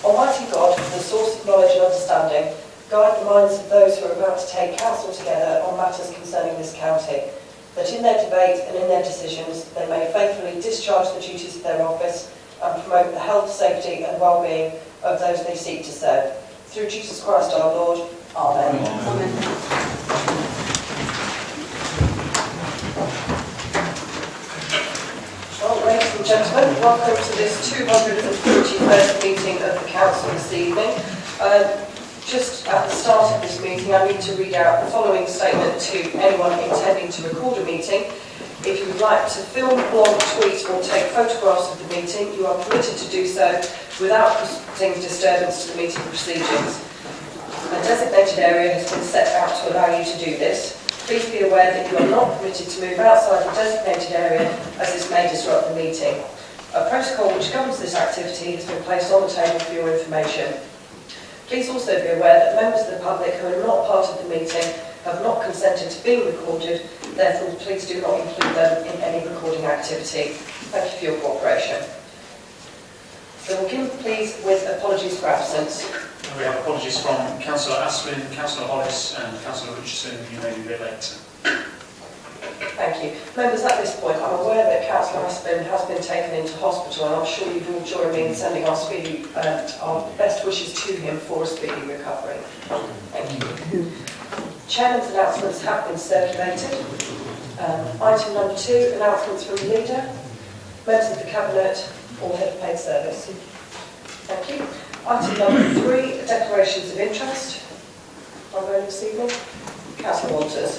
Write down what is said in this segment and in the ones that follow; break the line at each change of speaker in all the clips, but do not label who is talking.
Almighty God, the source of knowledge and understanding, guide the minds of those who are about to take counsel together on matters concerning this county, that in their debate and in their decisions they may faithfully discharge the duties of their office and promote the health, safety and well-being of those they seek to serve. Through Jesus Christ our Lord. Amen. Amen. Well, ladies and gentlemen, welcome to this 241st meeting of the Council this evening. Just at the start of this meeting, I need to read out the following statement to anyone intending to record a meeting. If you would like to film, blog, tweet or take photographs of the meeting, you are permitted to do so without causing disturbance to the meeting proceedings. A designated area has been set out to allow you to do this. Please be aware that you are not permitted to move outside the designated area as this may disrupt the meeting. A protocol which governs this activity has been placed on the table for your information. Please also be aware that members of the public who are not part of the meeting have not consented to being recorded, therefore please do not include them in any recording activity. Thank you for your cooperation. So we'll begin please with apologies for absence.
We have apologies from Councillor Aspin, Councillor Hollis and Councillor Richardson, who may be a bit late.
Thank you. Members, at this point, I'm aware that Councillor Aspin has been taken into hospital, and I'm sure you'd all join me in sending our best wishes to him for a speedy recovery. Thank you. Chairman's announcements have been circulated. Item number 2, announcements from the leader, members of the Cabinet, or head of paid service. Thank you. Item number 3, declarations of interest. I'm going this evening. Councillor Walters.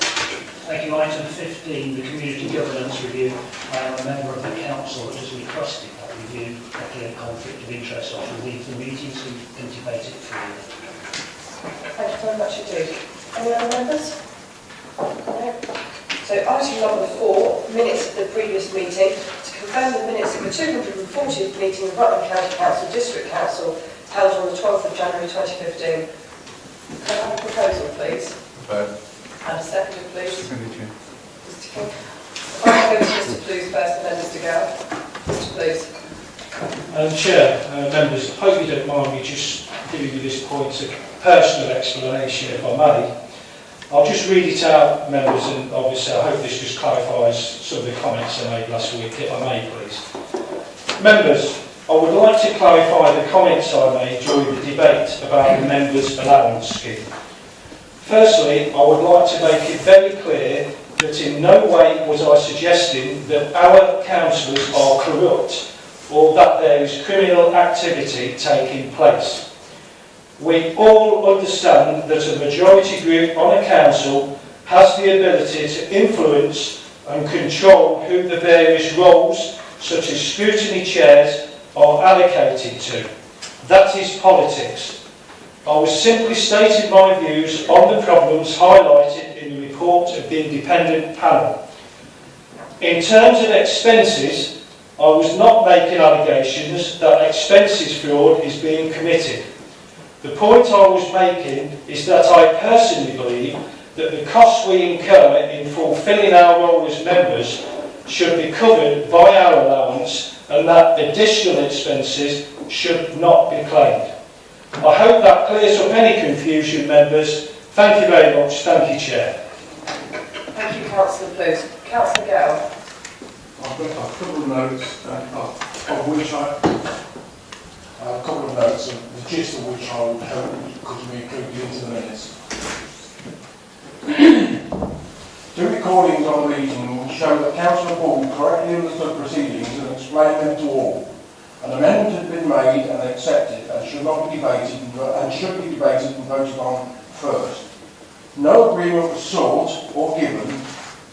Thank you. Item 15, the Community Governance Review. I am a member of the Council that has requested that review. A clear conflict of interest often leave the meeting to debate it freely.
Thank you very much indeed. Any other members? No. So item number 4, minutes of the previous meeting. To confirm the minutes of the 240th meeting of Rutland County Council District Council held on the 12th of January 2015. Can I have a proposal, please? And a seconder, please. Mr. King. I'll go to Mr. Plews first and then Mr. Gow. Mr. Plews.
Chair, members, hope you don't mind me just giving you this point of personal explanation, if I may. I'll just read it out, members, and obviously I hope this just clarifies some of the comments I made last week, if I may, please. Members, I would like to clarify the comments I made during the debate about the members' allowance scheme. Firstly, I would like to make it very clear that in no way was I suggesting that our councillors are corrupt or that there is criminal activity taking place. We all understand that a majority group on a council has the ability to influence and control who the various roles, such as scrutiny chairs, are allocated to. That is politics. I was simply stating my views on the problems highlighted in the report of the independent panel. In terms of expenses, I was not making allegations that expenses fraud is being committed. The point I was making is that I personally believe that the costs we incur in fulfilling our role as members should be covered by our allowance and that additional expenses should not be claimed. I hope that clears up any confusion, members. Thank you very much. Thank you, Chair.
Thank you, Councillor Plews. Councillor Gow.
I've got a couple of notes, of which a couple of notes, the gist of which I would hope could be included into the minutes. The recordings on the meeting show that Councillor Ball correctly understood proceedings and explained them to all. An amendment had been made and accepted and should not be debated and should be debated and voted on first. No agreement was sought or given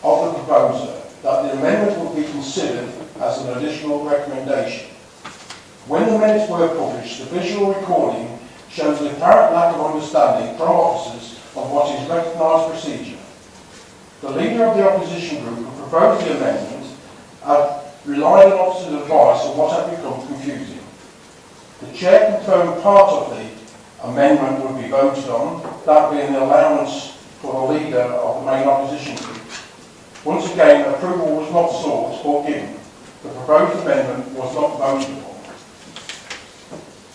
of the proposer that the amendment would be considered as an additional recommendation. When the minutes were published, the visual recording shows the apparent lack of understanding from officers of what is recognised procedure. The leader of the opposition group who proposed the amendment had relied on officers' advice on what had become confusing. The chair confirmed part of the amendment would be voted on, that being the allowance for the leader of the main opposition group. Once again, approval was not sought or given. The proposed amendment was not voted upon.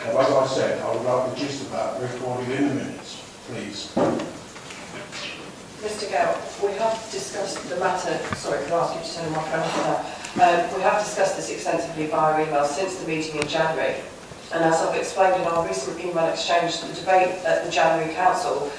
Now, as I said, I would like the gist of that recorded in the minutes, please.
Mr. Gale, we have discussed the matter, sorry, could I ask you to turn the microphone off now? We have discussed this extensively via email since the meeting in January, and as I've explained in our recent email exchange, the debate at the January Council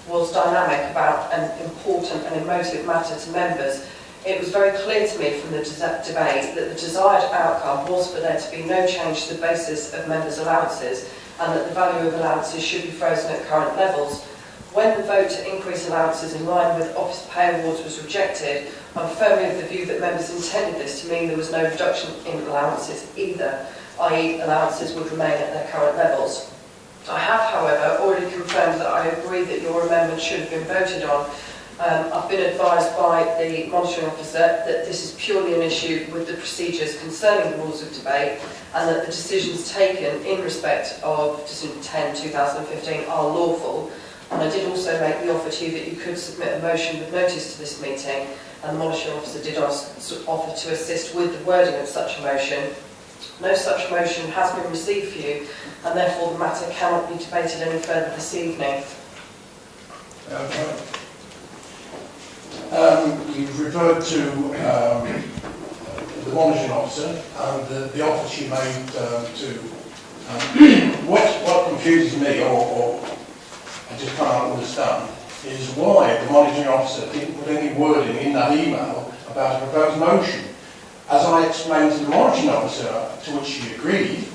was dynamic about an important and emotive matter to members. It was very clear to me from the debate that the desired outcome was for there to be no change to the basis of members' allowances and that the value of allowances should be frozen at current levels. When the vote to increase allowances in line with office pay awards was rejected, I'm firmly of the view that members intended this to mean there was no reduction in allowances either, i.e. allowances would remain at their current levels. I have, however, already confirmed that I agree that your amendment should have been voted on. I've been advised by the monitoring officer that this is purely an issue with the procedures concerning the rules of debate and that the decisions taken in respect of Decision 10/2015 are lawful. And I did also make the offer to you that you could submit a motion with notice to this meeting, and the monitoring officer did offer to assist with the wording of such a motion. No such motion has been received for you, and therefore the matter cannot be debated any further this evening.
You've referred to the monitoring officer and the offer she made to what confuses me, or I just can't understand, is why the monitoring officer didn't put any wording in that email about a proposed motion. As I explained to the monitoring officer, to which she agreed,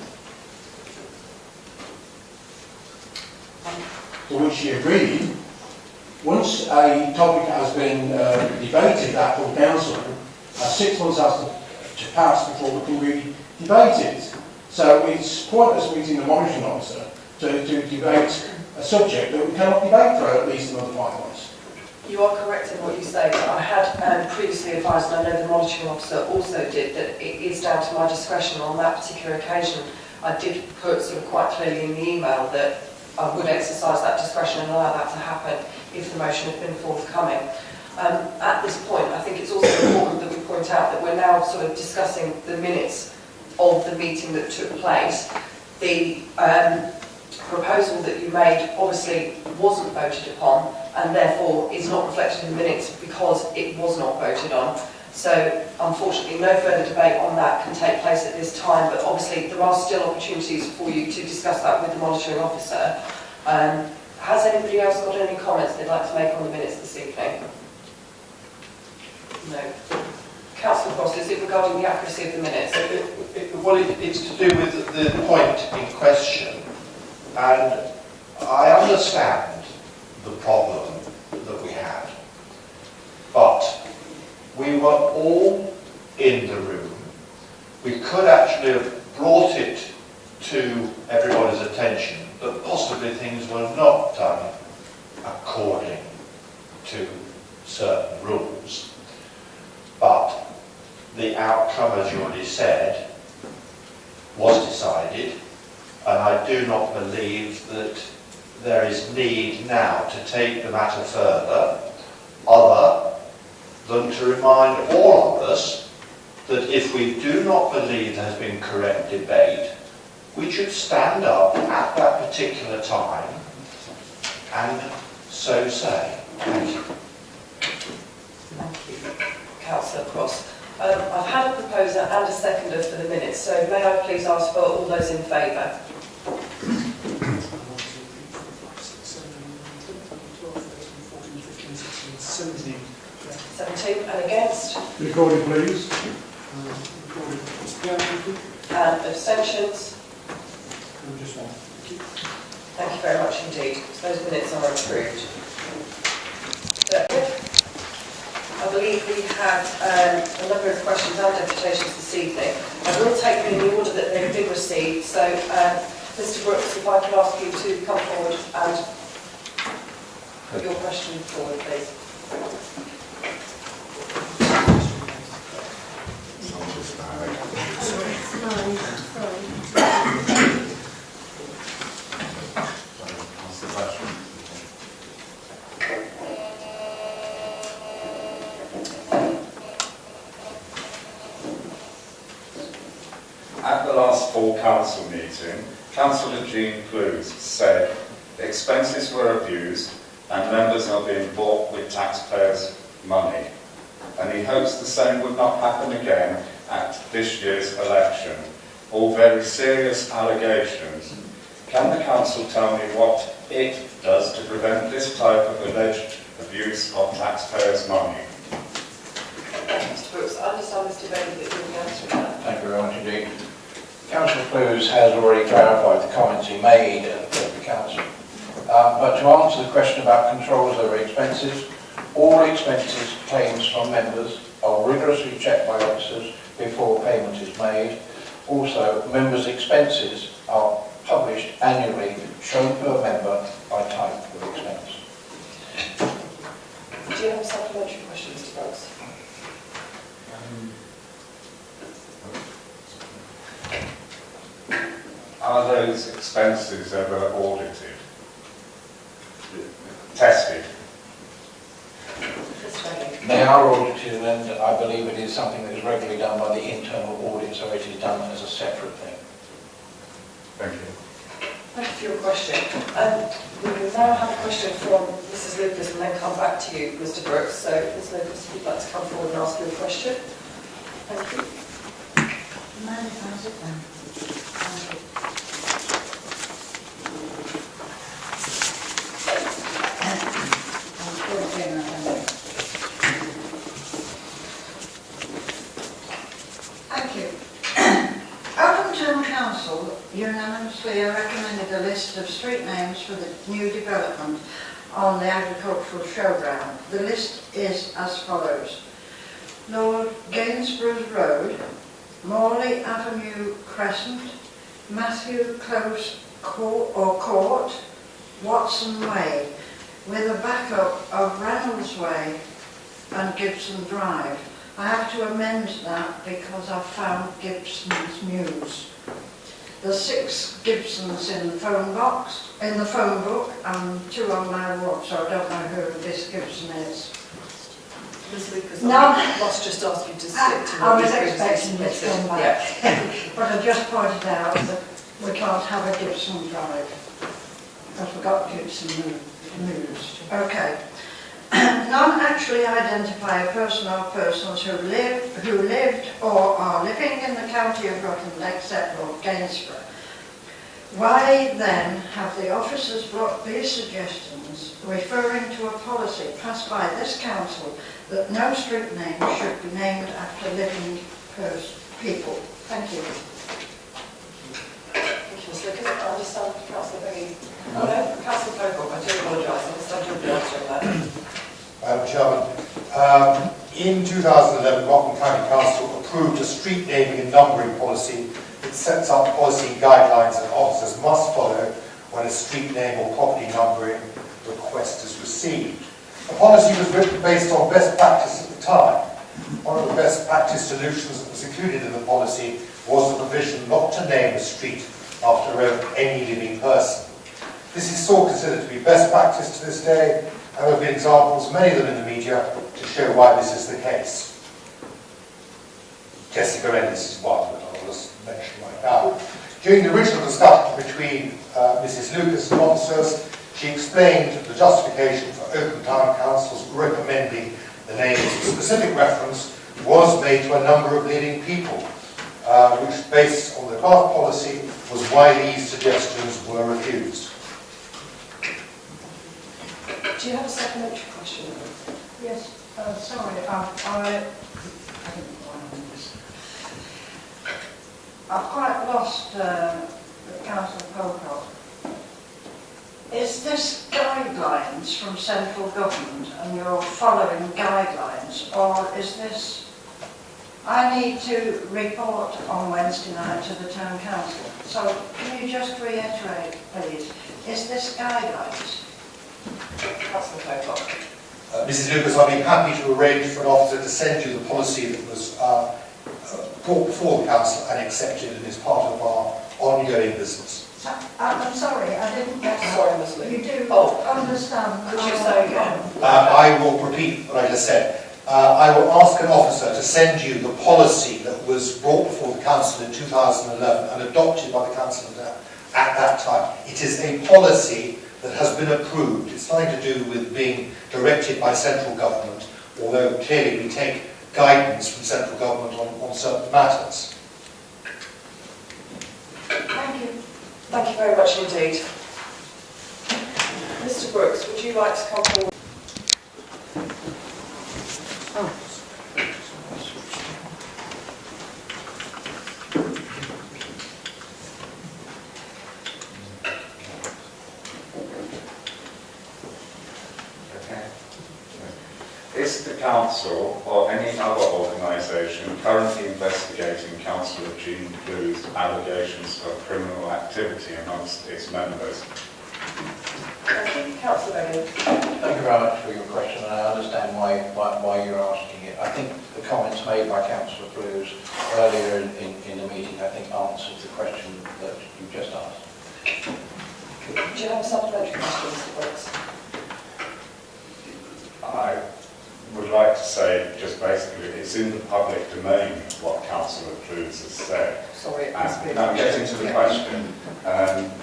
once a topic has been debated at full council, 6 months has to pass before we can re-debate it. So it's pointless meeting the monitoring officer to debate a subject that we cannot debate for at least another 5 months.
You are correct in what you say, but I had previously advised, and I know the monitoring officer also did, that it is down to my discretion on that particular occasion. I did put sort of quite clearly in the email that I would exercise that discretion and allow that to happen if the motion had been forthcoming. At this point, I think it's also important that we point out that we're now sort of discussing the minutes of the meeting that took place. The proposal that you made obviously wasn't voted upon and therefore is not reflected in the minutes because it was not voted on. So unfortunately no further debate on that can take place at this time, but obviously there are still opportunities for you to discuss that with the monitoring officer. Has anybody else got any comments they'd like to make on the minutes this evening? No. Councillor Cross, is it regarding the accuracy of the minutes?
Well, it's to do with the point in question, and I understand the problem that we had, but we were all in the room. We could actually have brought it to everybody's attention that possibly things were not done according to certain rules. But the outcome, as you already said, was decided, and I do not believe that there is need now to take the matter further, other than to remind all of us that if we do not believe there has been correct debate, we should stand up at that particular time and so say. Thank you.
Thank you, Councillor Cross. I've had a proposer and a seconder for the minutes, so may I please ask for all those in favour? 17 and against?
Recorded, please.
And abstentions?
Just one.
Thank you very much indeed. So those minutes are approved. I believe we had a number of questions and deputations this evening. I will take them in the order that they've been received. So, Mr Brooks, if I could ask you to come forward and put your question forward, please.
At the last full council meeting, Councillor Jean Clues said expenses were abused and members are being bought with taxpayers' money. And he hopes the same would not happen again at this year's election. All very serious allegations. Can the council tell me what it does to prevent this type of alleged abuse of taxpayers' money?
Mr Brooks, I understand, Mr Bailey, that you'll be answering that.
Thank you very much indeed. Councillor Clues has already clarified the comments he made at the council. But to answer the question about controls over expenses, all expenses claims from members are rigorously checked by officers before payment is made. Also, members' expenses are published annually, shown per member by type of expense.
Do you have a supplementary question, Mr Brooks?
Are those expenses ever audited? Tested?
They are audited, and I believe it is something that is regularly done by the internal audit, so it is done as a separate thing.
Thank you.
Thank you for your question. We will now have a question from Mrs Lucas and then come back to you, Mr Brooks. So, Ms Lucas, if you'd like to come forward and ask your question. Thank you.
Thank you. Oakham Council unanimously recommended a list of street names for the new development on the agricultural showground. The list is as follows: Lord Gainsborough's Road, Morley Avenue Crescent, Matthew Close Court, Watson Way, with a backup of Reynolds Way and Gibson Drive. I have to amend that because I found Gibson's News. There's 6 Gibsons in the phone box, in the phone book, and 2 on my watch, so I don't know who this Gibson is.
Ms Lucas,
No.
I must just ask you to stick to
I
what
was
you've
expecting this to come back.
Yeah.
But I just pointed out that we can't have a Gibson Drive because we've got Gibson News. Okay. None actually identify a person or persons who lived or are living in the county of Rutland except Lord Gainsborough. Why then have the officers blocked these suggestions referring to a policy passed by this council that no street name should be named after living people? Thank you.
Thank you, Ms Lucas. I understand Councillor Bailey. Oh no, Councillor Pocock, I do apologise. I understand you'll be answering that.
Chairman, in 2011, Rutland County Council approved a street naming and numbering policy that sets up policy guidelines that officers must follow when a street name or property numbering request is received. The policy was written based on best practice at the time. One of the best practice solutions that was included in the policy was the provision not to name a street after any living person. This is still considered to be best practice to this day, and there have been examples, many of them in the media, to show why this is the case. Jessica Ennis is one that I'll just mention right now. During the original discussion between Mrs Lucas and officers, she explained the justification for Oakham Town Council's recommending the names. A specific reference was made to a number of living people, which, based on the draft policy, was why these suggestions were refused.
Do you have a supplementary question?
Yes, sorry, I've quite lost Councillor Pocock. Is this guidelines from central government and you're following guidelines, or is this, I need to report on Wednesday night to the town council, so can you just reiterate please, is this guidelines?
Councillor Pocock.
Mrs Lucas, I'd be happy to arrange for an officer to send you the policy that was brought before the council and accepted and is part of our ongoing business.
I'm sorry, I didn't get that.
Sorry, Ms. Lee.
You do
Oh.
understand.
Could you say again?
I will repeat what I just said. I will ask an officer to send you the policy that was brought before the council in 2011 and adopted by the council at that time. It is a policy that has been approved. It's nothing to do with being directed by central government, although clearly we take guidance from central government on certain matters.
Thank you.
Thank you very much indeed. Mr Brooks, would you like to come forward?
Is the council or any other organisation currently investigating Councillor Jean Blue's allegations of criminal activity amongst its members?
Thank you. Councillor Bailey.
Thank you very much for your question, and I understand why you're asking it. I think the comments made by Councillor Blues earlier in the meeting, I think, answered the question that you just asked.
Do you have a supplementary question, Mr Brooks?
I would like to say, just basically, it's in the public domain what Councillor Clues has said.
Sorry,
And I'm getting to the question.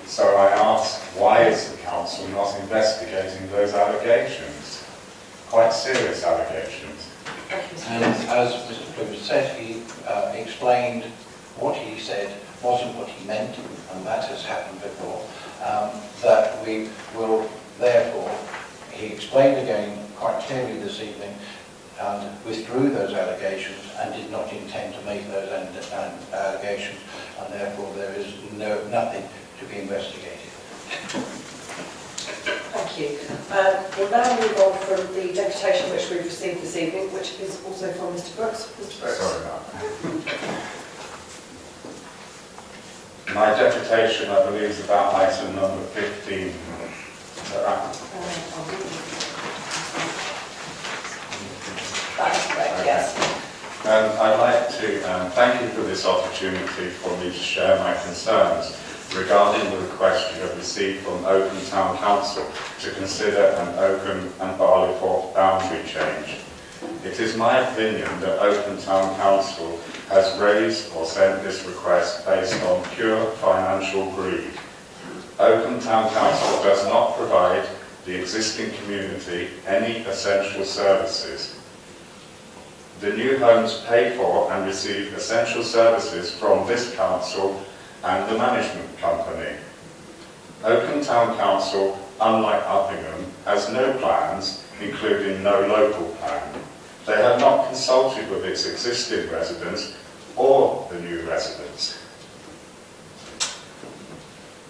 So I ask, why is the council not investigating those allegations? Quite serious allegations.
And as Mr. Plume said, he explained what he said wasn't what he meant, and that has happened before, that we will therefore, he explained again quite clearly this evening, and withdrew those allegations and did not intend to make those allegations, and therefore there is nothing to be investigated.
Thank you. We'll now move on from the deputation which we've received this evening, which is also from Mr Brooks. Mr Brooks.
Sorry, Mark. My deputation, I believe, is about item number 15. Is that right?
That's correct, yes.
I'd like to thank you for this opportunity for me to share my concerns regarding the request you have received from Oakham Town Council to consider an Oakham and Barleythorpe boundary change. It is my opinion that Oakham Town Council has raised or sent this request based on pure financial greed. Oakham Town Council does not provide the existing community any essential services. The new homes pay for and receive essential services from this council and the management company. Oakham Town Council, unlike Uppingham, has no plans, including no local plan. They have not consulted with its existing residents or the new residents.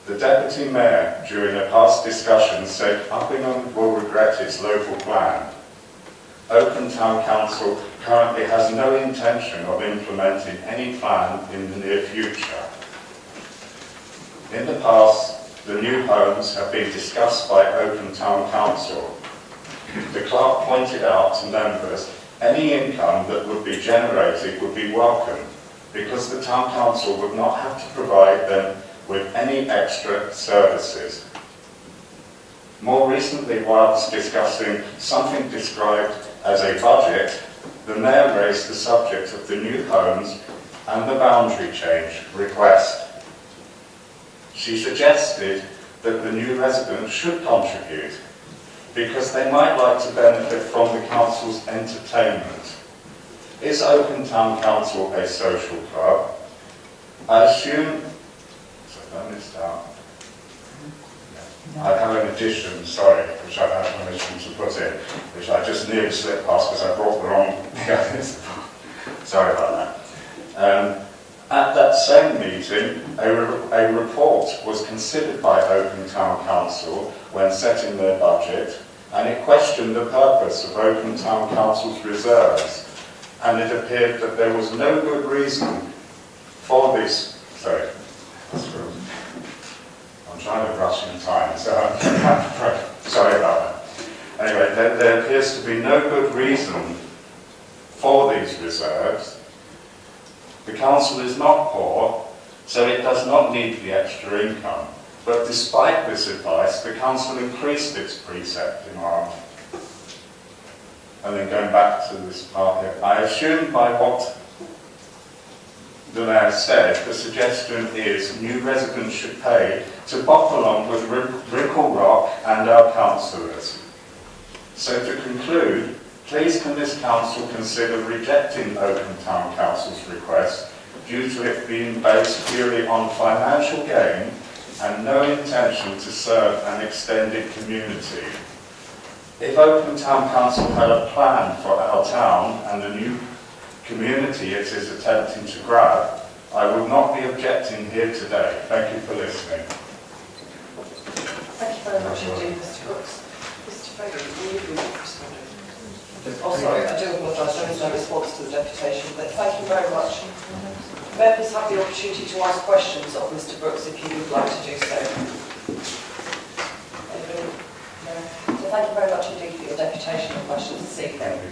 The Deputy Mayor, during a past discussion, said Uppingham will regret its local plan. Oakham Town Council currently has no intention of implementing any plan in the near future. In the past, the new homes have been discussed by Oakham Town Council. The clerk pointed out to members any income that would be generated would be welcome because the Town Council would not have to provide them with any extra services. More recently, whilst discussing something described as a budget, the Mayor raised the subject of the new homes and the boundary change request. She suggested that the new residents should contribute because they might like to benefit from the council's entertainment. Is Oakham Town Council a social club? I assume... Sorry, I missed out. I have an addition, sorry, which I've had permission to put in, which I just nearly slipped past because I brought the wrong... Sorry about that. At that that same meeting, a report was considered by Oakham Town Council when setting their budget, and it questioned the purpose of Oakham Town Council's reserves, and it appeared that there was no good reason for this. Sorry, I'm trying to rush in time, so I'm sorry about that. Anyway, there appears to be no good reason for these reserves. The council is not poor, so it does not need the extra income. But despite this advice, the council increased its precept in our... And then going back to this part here, I assume by what the mayor said, the suggestion is new residents should pay to bop along with Rickle Rock and our councillors. So to conclude, please can this council consider rejecting Oakham Town Council's request due to it being based purely on financial gain and no intention to serve an extended community. If Oakham Town Council had a plan for our town and the new community it is attempting to grab, I would not be objecting here today. Thank you for listening.
Thank you very much indeed, Mr. Brooks. Mr. Fagan, will you be responding? Oh, sorry, I do apologise, there is no response to the deputation, but thank you very much. Members have the opportunity to ask questions of Mr. Brooks if you would like to do so. Anybody? No? So thank you very much indeed for your deputation and questions this evening.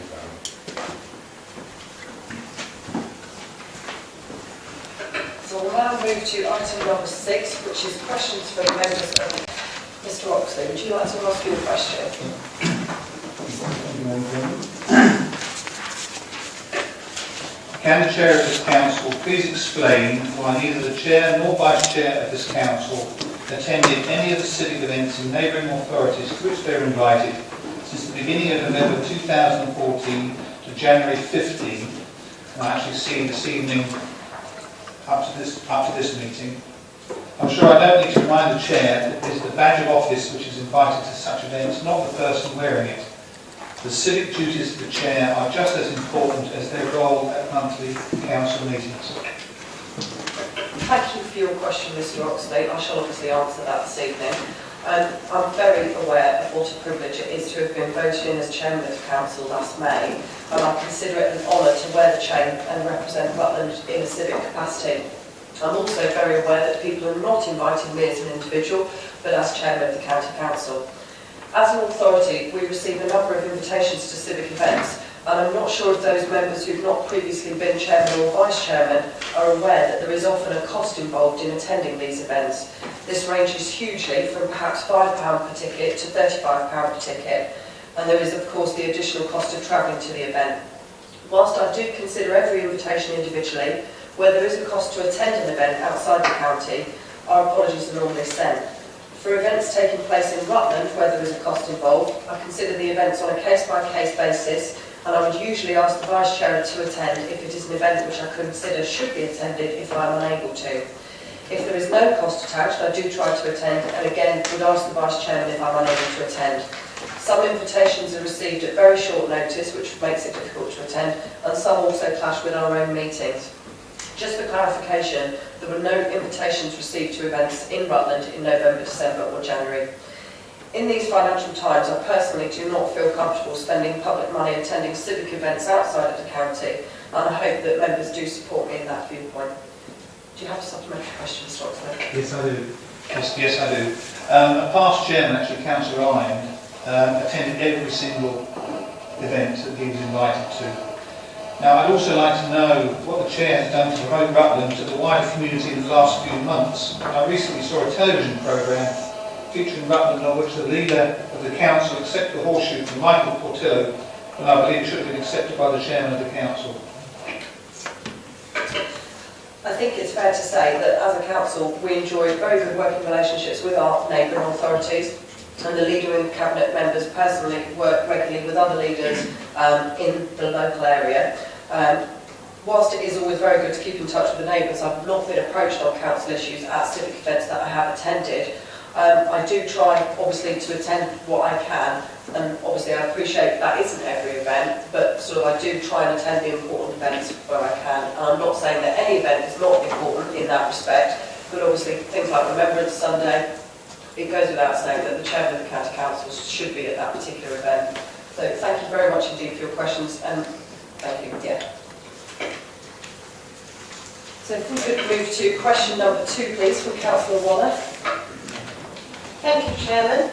So we'll now move to item number 6, which is questions from members of Mr. Oxley. Would you like to ask your question?
Can the chair of this council please explain why neither the chair nor vice chair of this council attended any of the civic events in neighbouring authorities to which they were invited since the beginning of November 2014 to January 15, and I actually see this evening up to this meeting. I'm sure I don't need to remind the chair that it is the badge of office which is invited to such events, not the person wearing it. The civic duties of the chair are just as important as their role at monthly council meetings.
Thank you for your question, Mr. Oxley. I shall obviously answer that this evening. I'm very aware of what a privilege it is to have been voted in as chairman of the council last May, and I consider it an honour to wear the chain and represent Rutland in a civic capacity. I'm also very aware that people are not inviting me as an individual, but as chairman of the county council. As an authority, we receive a number of invitations to civic events, and I'm not sure if those members who've not previously been chairman or vice chairman are aware that there is often a cost involved in attending these events. This ranges hugely from perhaps £5 per ticket to £35 per ticket, and there is of course the additional cost of travelling to the event. Whilst I do consider every invitation individually, where there is a cost to attend an event outside the county, our apologies are normally sent. For events taking place in Rutland, where there is a cost involved, I consider the events on a case-by-case basis, and I would usually ask the Vice Chair to attend if it is an event which I consider should be attended if I am unable to. If there is no cost attached, I do try to attend, and again would ask the Vice Chairman if I'm unable to attend. Some invitations are received at very short notice, which makes it difficult to attend, and some also clash with our own meetings. Just for clarification, there were no invitations received to events in Rutland in November, December or January. In these financial times, I personally do not feel comfortable spending public money attending civic events outside of the county, and I hope that members do support me in that viewpoint. Do you have a supplementary question, Mr. Oxley?
Yes, I do. Yes, I do. A past chairman, actually, Councillor Ryan, attended every single event that he was invited to. Now, I'd also like to know what the chair has done to promote Rutland to the wider community in the last few months. I recently saw a television programme featuring Rutland on which the leader of the council accepted the horseshoe from Michael Portillo, and I believe it should have been accepted by the chairman of the council.
I think it's fair to say that as a council we enjoy very good working relationships with our neighbouring authorities, and the leader and cabinet members personally work regularly with other leaders in the local area. Whilst it is always very good to keep in touch with the neighbours, I've not been approached on council issues at civic events that I have attended. I do try, obviously, to attend what I can, and obviously I appreciate that isn't every event, but I do try and attend the important events where I can. And I'm not saying that any event is not important, that respect. But obviously, things like Remembrance Sunday, it goes without saying that the chairman of the county council should be at that particular event. So thank you very much indeed for your questions, and thank you. Yeah. So if we could move to question number 2, please, from Councillor Waller.
Thank you, Chairman.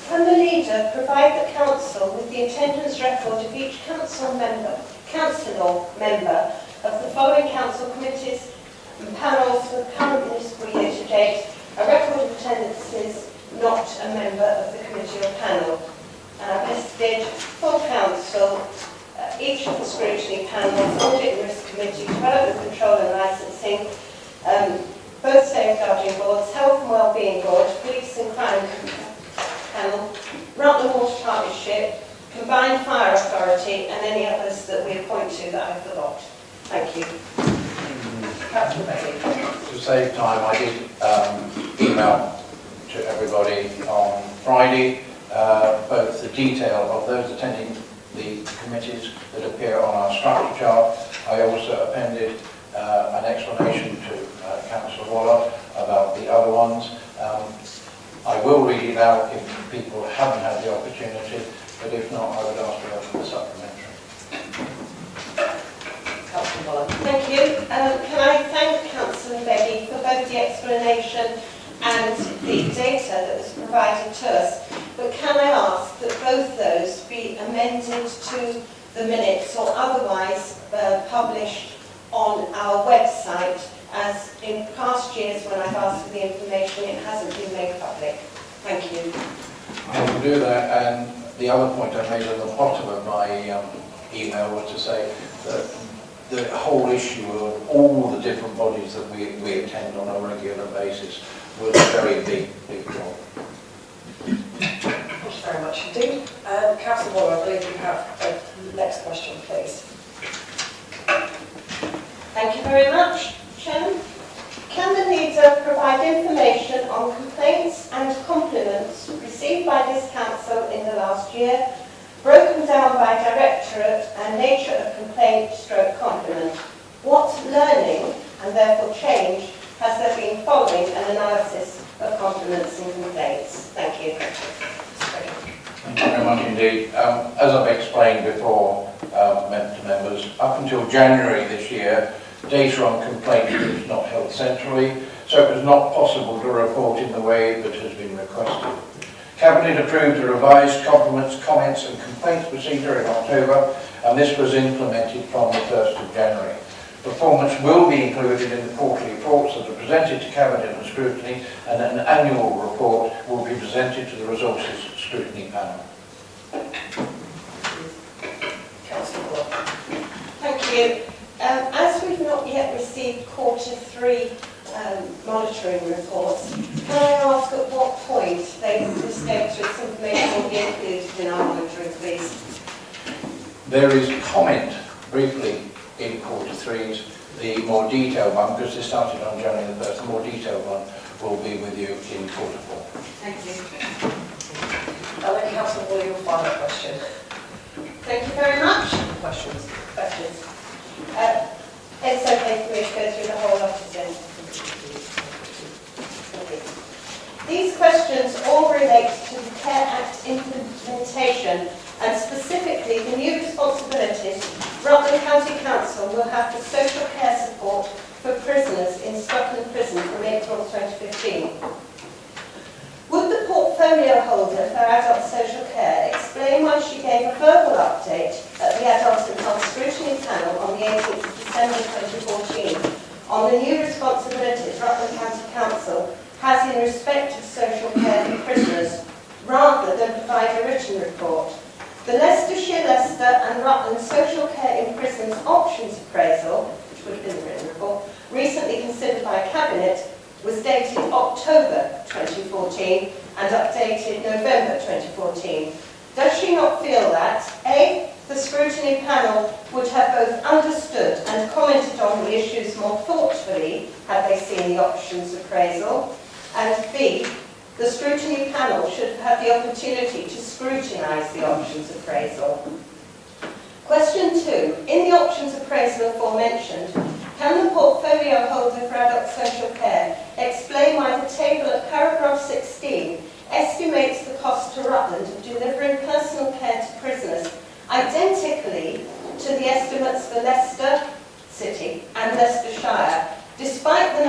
Can the leader provide the council with the attendance record of each council member of the following council committees and panels for the current municipal year to date, a record of attendances not a member of the committee or panel? And I've listed full council, each of the scrutiny panels, audit and risk committee, development control and licensing, both safeguarding boards, health and wellbeing board, police and crime panel, Rutland Water Partnership, combined fire authority, and any others that we appoint to that I forgot. Thank you. Councillor Beattie.
To save time, I did email to everybody on Friday both the detail of those attending the committees that appear on our structure chart. I also appended an explanation to Councillor Waller about the other ones. I will read it out if people haven't had the opportunity, but if not, I would ask for a supplementary.
Councillor Waller.
Thank you. Can I thank Councillor Beattie for both the explanation and the data that was provided to us, but can I ask that both those be amended to the minutes or otherwise published on our website, as in past years when I've asked for the information it hasn't been made public? Thank you.
I will do that, and the other point I made at the bottom of my email was to say that the whole issue of all the different bodies that we attend on a regular basis was a very big job.
Thank you very much indeed. Councillor Waller, I believe you have the next question, please.
Thank you very much, Chairman. Can the leader provide information on complaints and compliments received by this council in the last year, broken down by directorate and nature of complaint/compliment? What learning and therefore change has there been following an analysis of compliments and complaints? Thank you.
Thank you very much indeed. As I've explained before to members, up until January this year, data on complaints was not held centrally, so it was not possible to report in the way that has been requested. Cabinet approved a revised compliments, comments and complaints procedure in October, and this was implemented from the 1st of January. Performance will be included in the quarterly reports that are presented to Cabinet and Scrutiny, and an annual report will be presented to the Resources Scrutiny Panel.
Councillor Waller.
Thank you. As we've not yet received Q3 monitoring reports, can I ask at what point this data, this information will be included in our monitoring, please?
There is comment briefly in Q3s, the more detailed one, because this started on January the 1st, the more detailed one will be with you in Q4.
Thank you.
And then Councillor Waller, your final question.
Thank you very much.
Questions?
It's okay for me to go through the whole lot of them. These questions all relate to the Care Act implementation, and specifically the new responsibilities Rutland County Council will have for social care support for prisoners in Scotland Prison from April 2015. Would the portfolio holder for adult social care explain why she gave a verbal update at the Adult and Health Scrutiny Panel on the 18th of December 2014 on the new responsibilities Rutland County Council has in respect of social care for prisoners, rather than provide a written report? The Leicestershire, Leicester and Rutland Social Care in Prisons Options Appraisal, which would have been the written report, recently considered by Cabinet, was dated October 2014 and updated November 2014. Does she not feel that, A, the scrutiny panel would have both understood and commented on the issues more thoughtfully had they seen the options appraisal, and B, the scrutiny panel should have had the opportunity to scrutinise the options appraisal? Question 2. In the options appraisal aforementioned, can the portfolio holder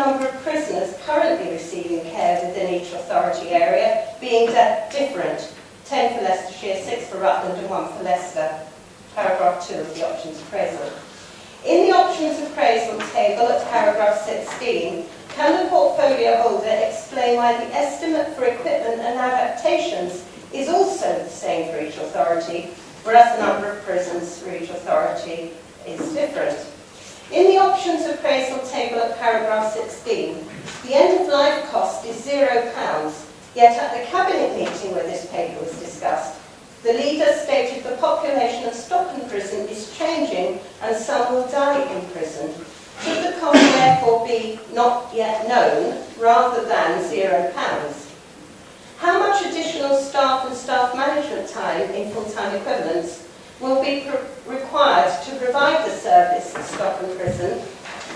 number of prisoners currently receiving care within each authority area being different. 10 for Leicestershire, 6 for Rutland and 1 for Leicester. Paragraph 2 of the options appraisal. In the options appraisal table at paragraph 16, can the portfolio holder explain why the estimate for equipment and adaptations is also the same for each authority, whereas the number of prisons for each authority is different? In the options appraisal table at paragraph 16, the end-of-life cost is £0, yet at the Cabinet meeting where this paper was discussed, the leader stated the population of Stockton Prison is changing and some will die in prison. Should the cost therefore be not yet known rather than £0? How much additional staff and staff management time in full-time equivalents will be required to provide the service at Stockton Prison,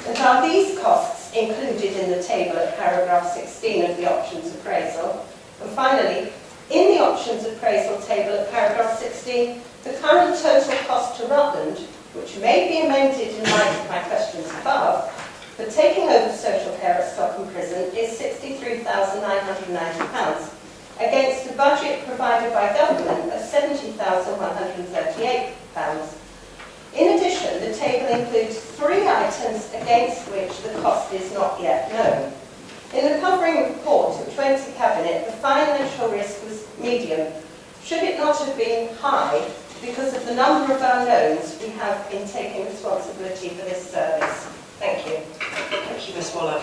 and are these costs included in the table at paragraph 16 of the options appraisal? And finally, in the options appraisal table at paragraph 16, the current total cost to Rutland, which may be amended in light of my questions above, for taking over social care at Stockton Prison is £63,990, against a budget provided by government of £70,138. In addition, the table includes 3 items against which the cost is not yet known. In the covering report which went to Cabinet, the financial risk was medium. Should it not have been high because of the number of unknowns we have in taking responsibility for this service? Thank you.
Thank you, Ms Waller.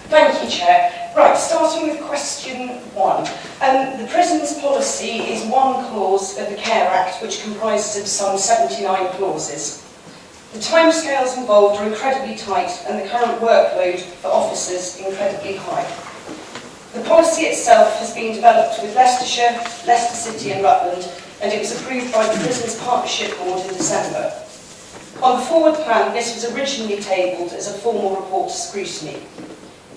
Thank you, Chair. Right, starting with question 1. The prisons policy is one clause of the Care Act, which comprises of some 79 clauses. The timescales involved are incredibly tight and the current workload for officers incredibly high. The policy itself has been developed with Leicestershire, Leicester City and Rutland, and it was approved by the Prisons Partnership Board in December. On the forward plan, this was originally tabled as a formal report to scrutiny.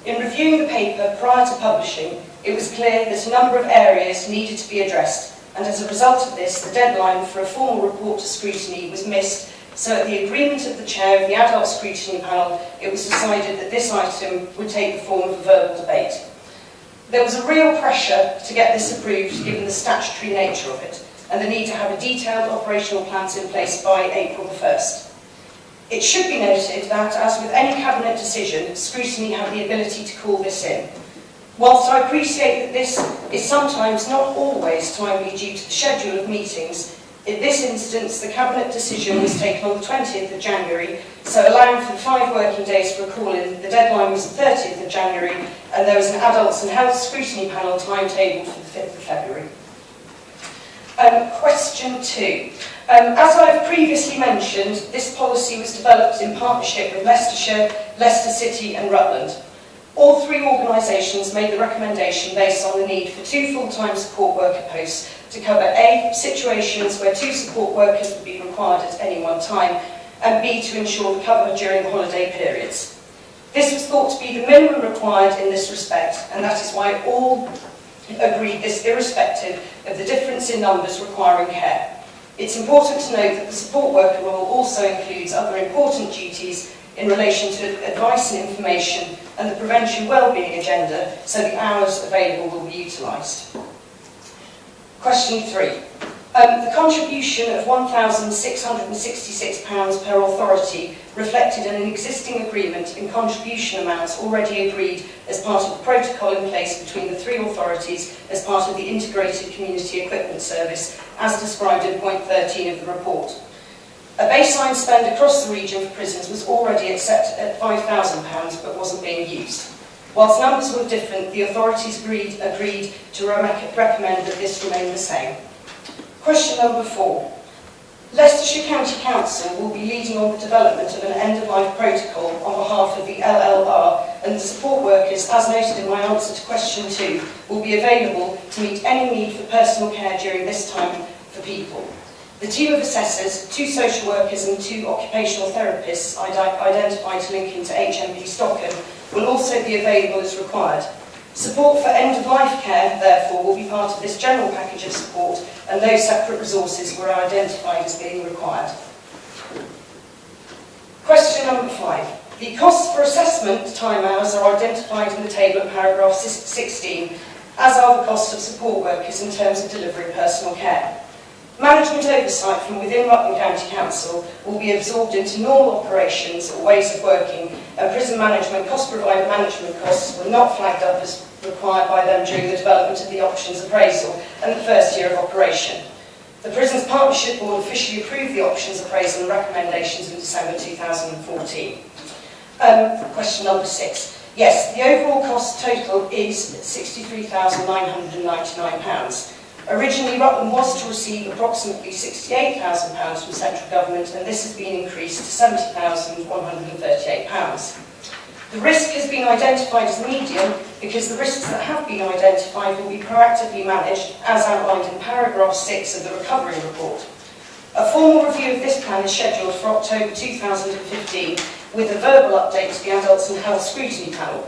In reviewing the paper prior to publishing, it was clear that a number of areas needed to be addressed, and as a result of this, the deadline for a formal report to scrutiny was missed, so at the agreement of the chair of the Adult Scrutiny Panel, it was decided that this item would take the form of a verbal debate. There was a real pressure to get this approved given the statutory nature of it, and the need to have a detailed operational plans in place by April the 1st. It should be noted that, as with any Cabinet decision, scrutiny have the ability to call this in. Whilst I appreciate that this is sometimes not always timely due to the schedule of meetings, in this instance the Cabinet decision was taken on the 20th of January, so allowing for 5 working days for a call-in, the deadline was the 30th of January, and there was an Adults and Health Scrutiny Panel timetabled for the 5th of February. Question 2. As I've previously mentioned, this policy was developed in partnership with Leicestershire, Leicester City and Rutland. All 3 organisations made the recommendation based on the need for 2 full-time support worker posts to cover A, situations where 2 support workers would be required at any one time, and B, to ensure the cover during holiday periods. This was thought to be the minimum required in this respect, and that is why all agreed this irrespective of the difference in numbers requiring care. It's important to note that the support worker role also includes other important duties in relation to advice and information and the prevention wellbeing agenda, so the hours available will be utilised. Question 3. The contribution of £1,666 per authority reflected in an existing agreement in contribution amounts already agreed as part of the protocol in place between the 3 authorities as part of the Integrated Community Equipment Service, as described in point 13 of the report. A baseline spend across the region for prisons was already set at £5,000 but wasn't being used. Whilst numbers were different, the authorities agreed to recommend that this remain the same. Question number 4. Leicestershire County Council will be leading on the development of an end-of-life protocol on behalf of the LLR, and the support workers, as noted in my answer to question 2, will be available to meet any need for personal care during this time for people. The team of assessors, 2 social workers and 2 occupational therapists identified to link into HMP Stockton will also be available as required. Support for end-of-life care, therefore, will be part of this general package of support, and no separate resources were identified as being required. Question number 5.
The costs for assessment time hours are identified in the table at paragraph 16, as are the costs of support workers in terms of delivering personal care. Management oversight from within Rutland County Council will be absorbed into normal operations or ways of working, and prison management cost provider management costs were not flagged up as required by them during the development of the options appraisal and the first year of operation. The Prisons Partnership Board officially approved the options appraisal and recommendations in December 2014. Question number 6. Yes, the overall cost total is £63,999. Originally, Rutland was to receive approximately £68,000 from central government, and this has been increased to £70,138. The risk has been identified as medium because the risks that have been identified will be proactively managed, as outlined in paragraph 6 of the recovery report. A formal review of this plan is scheduled for October 2015, with a verbal update to the Adults and Health Scrutiny Panel.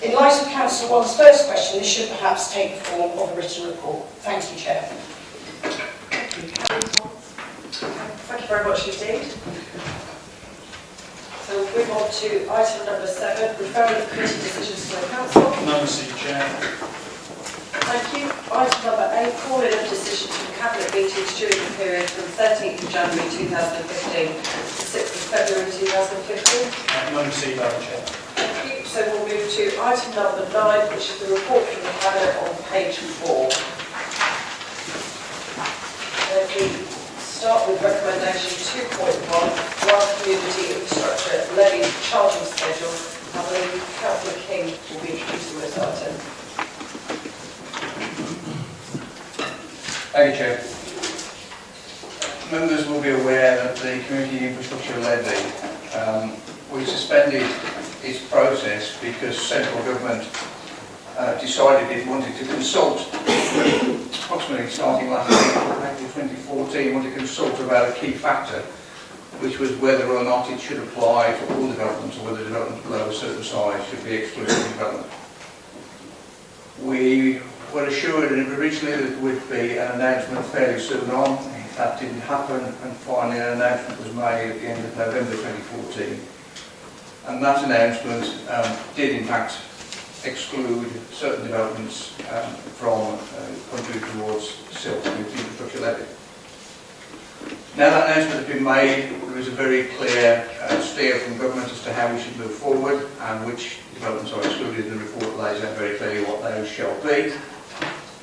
In light of Councillor Waller's first question, this should perhaps take the form of a written report. Thank you, Chair.
Thank you very much indeed. So we'll move on to item number 7, referral of committee decisions to the Council.
None received, Chair.
Thank you. Item number 8, calling of decisions from Cabinet meetings during the period from 13th of January 2015 to 6th of February 2015.
None received, Madam Chair.
Thank you. So we'll move to item number 9, which is the report from the Cabinet on page 4. We start with recommendation 2.1, Wild Community Infrastructure Levy Charging Schedule. I believe Councillor King will be introducing this item.
Thank you, Chair. Members will be aware that the Community Infrastructure Levy, we suspended its process because central government decided it wanted to consult, approximately starting last April 2014, wanted to consult about a key factor, which was whether or not it should apply to all developments or whether developments below a certain size should be excluded from development. We were assured originally that there would be an announcement fairly soon on. That didn't happen, and finally an announcement was made at the end of November 2014. And that announcement did in fact exclude certain developments from contributing towards SILT, the infrastructure levy. Now that announcement has been made, there is a very clear steer from government as to how we should move forward and which developments are excluded. The report lays out very clearly what those shall be.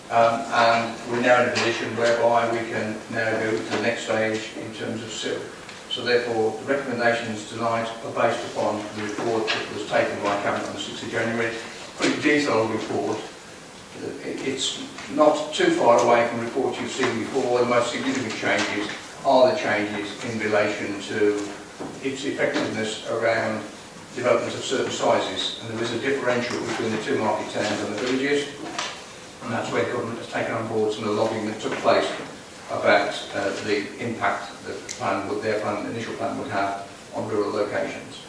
And we're now in a position whereby we can now go to the next stage in terms of SILT. So therefore, the recommendations tonight are based upon the report that was taken by Cabinet on the 6th of January. Pretty detailed report. It's not too far away from reports you've seen before. The most significant changes are the changes in relation to its effectiveness around developments of certain sizes. And there is a differential between the two market towns and the villages. And that's where government has taken on board some of the lobbying that took place about the impact that their initial plan would have on rural locations.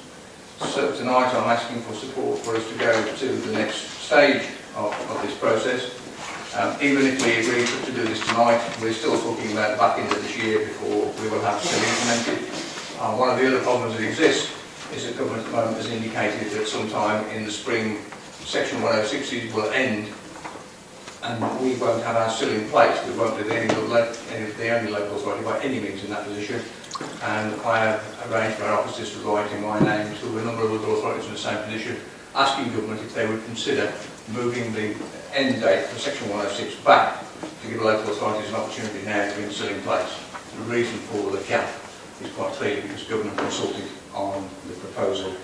So tonight I'm asking for support for us to go to the next stage of this process. Even if we agree to do this tonight, we're still talking about the back end of this year before we will have SIL implemented. One of the other problems that exists is that government at the moment has indicated that sometime in the spring Section 106s will end and we won't have our SIL in place. We won't be the only local authority by any means in that position. And I have arranged for our officers to write in my name to a number of other authorities in the same position, asking government if they would consider moving the end date for Section 106 back to give local authorities an opportunity now to bring SIL in place. The reason for the gap is quite clear because government consulted on the proposal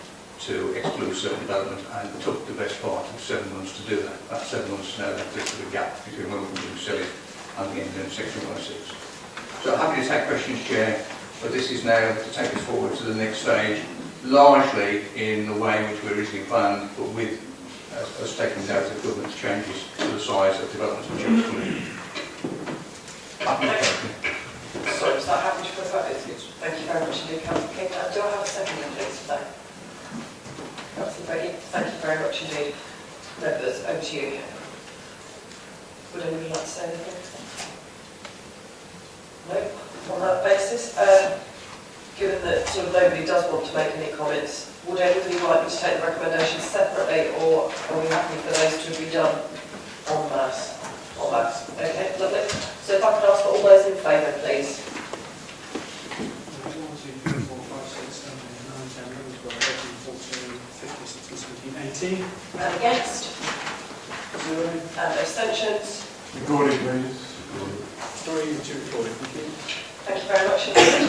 to exclude certain development and took the best part of 7 months to do that. That 7 months now left us with a gap between when we can do SIL and the end of Section 106. So I'm happy to take questions, Chair, but this is now to take us forward to the next stage, largely in the way in which we originally planned, but with us taking note of government's changes to the size of developments which are excluded.
Sorry, is that happy to provide it? Thank you very much indeed, Councillor King. Do I have a second, please, today? Councillor Brady, thank you very much indeed. Members, over to you. Would anybody like to say anything? No? On that basis, given that sort of nobody does want to make any comments, would anybody like me to take the recommendations separately, or are we happy for those to be done en masse? En masse. Okay, lovely. So if I could ask for all those in favour, please.
1, 2, 3, 4, 5, 6, 7, 8, 9, 10, 11, 12, 13, 14, 15, 16, 17, 18.
And against?
0.
And abstentions?
Recording, please.
3 and 2 recording. Thank you.
Thank you very much indeed.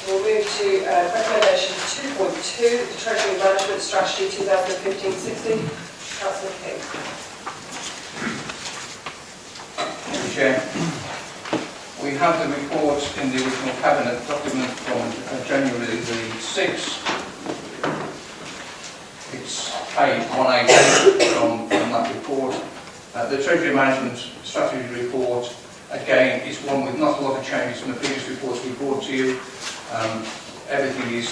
We'll move to recommendation 2.2, the Treasury Management Strategy 2015-16. Councillor King.
Thank you, Chair. We have the report in the original Cabinet document from January the 6th. It's page 188 from that report. The Treasury Management Strategy report, again, is one with not a lot of changes from the previous reports we brought to you. Everything is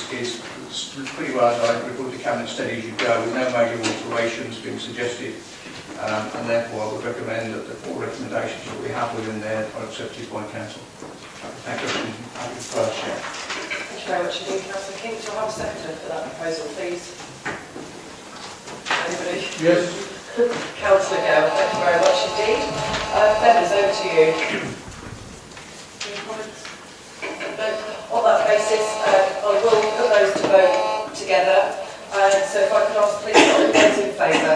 pretty well as I reported to Cabinet steady as you go, with no major alterations being suggested, and therefore I would recommend that the 4 recommendations that we have within there are accepted by Council. Thank you. First, Chair.
Thank you very much indeed, Councillor King. Do I have a seconder for that proposal, please? Anybody?
Yes.
Councillor Gale, thank you very much indeed. Members, over to you. Any comments? No. On that basis, I will put those to vote together. So if I could ask please all those in favour.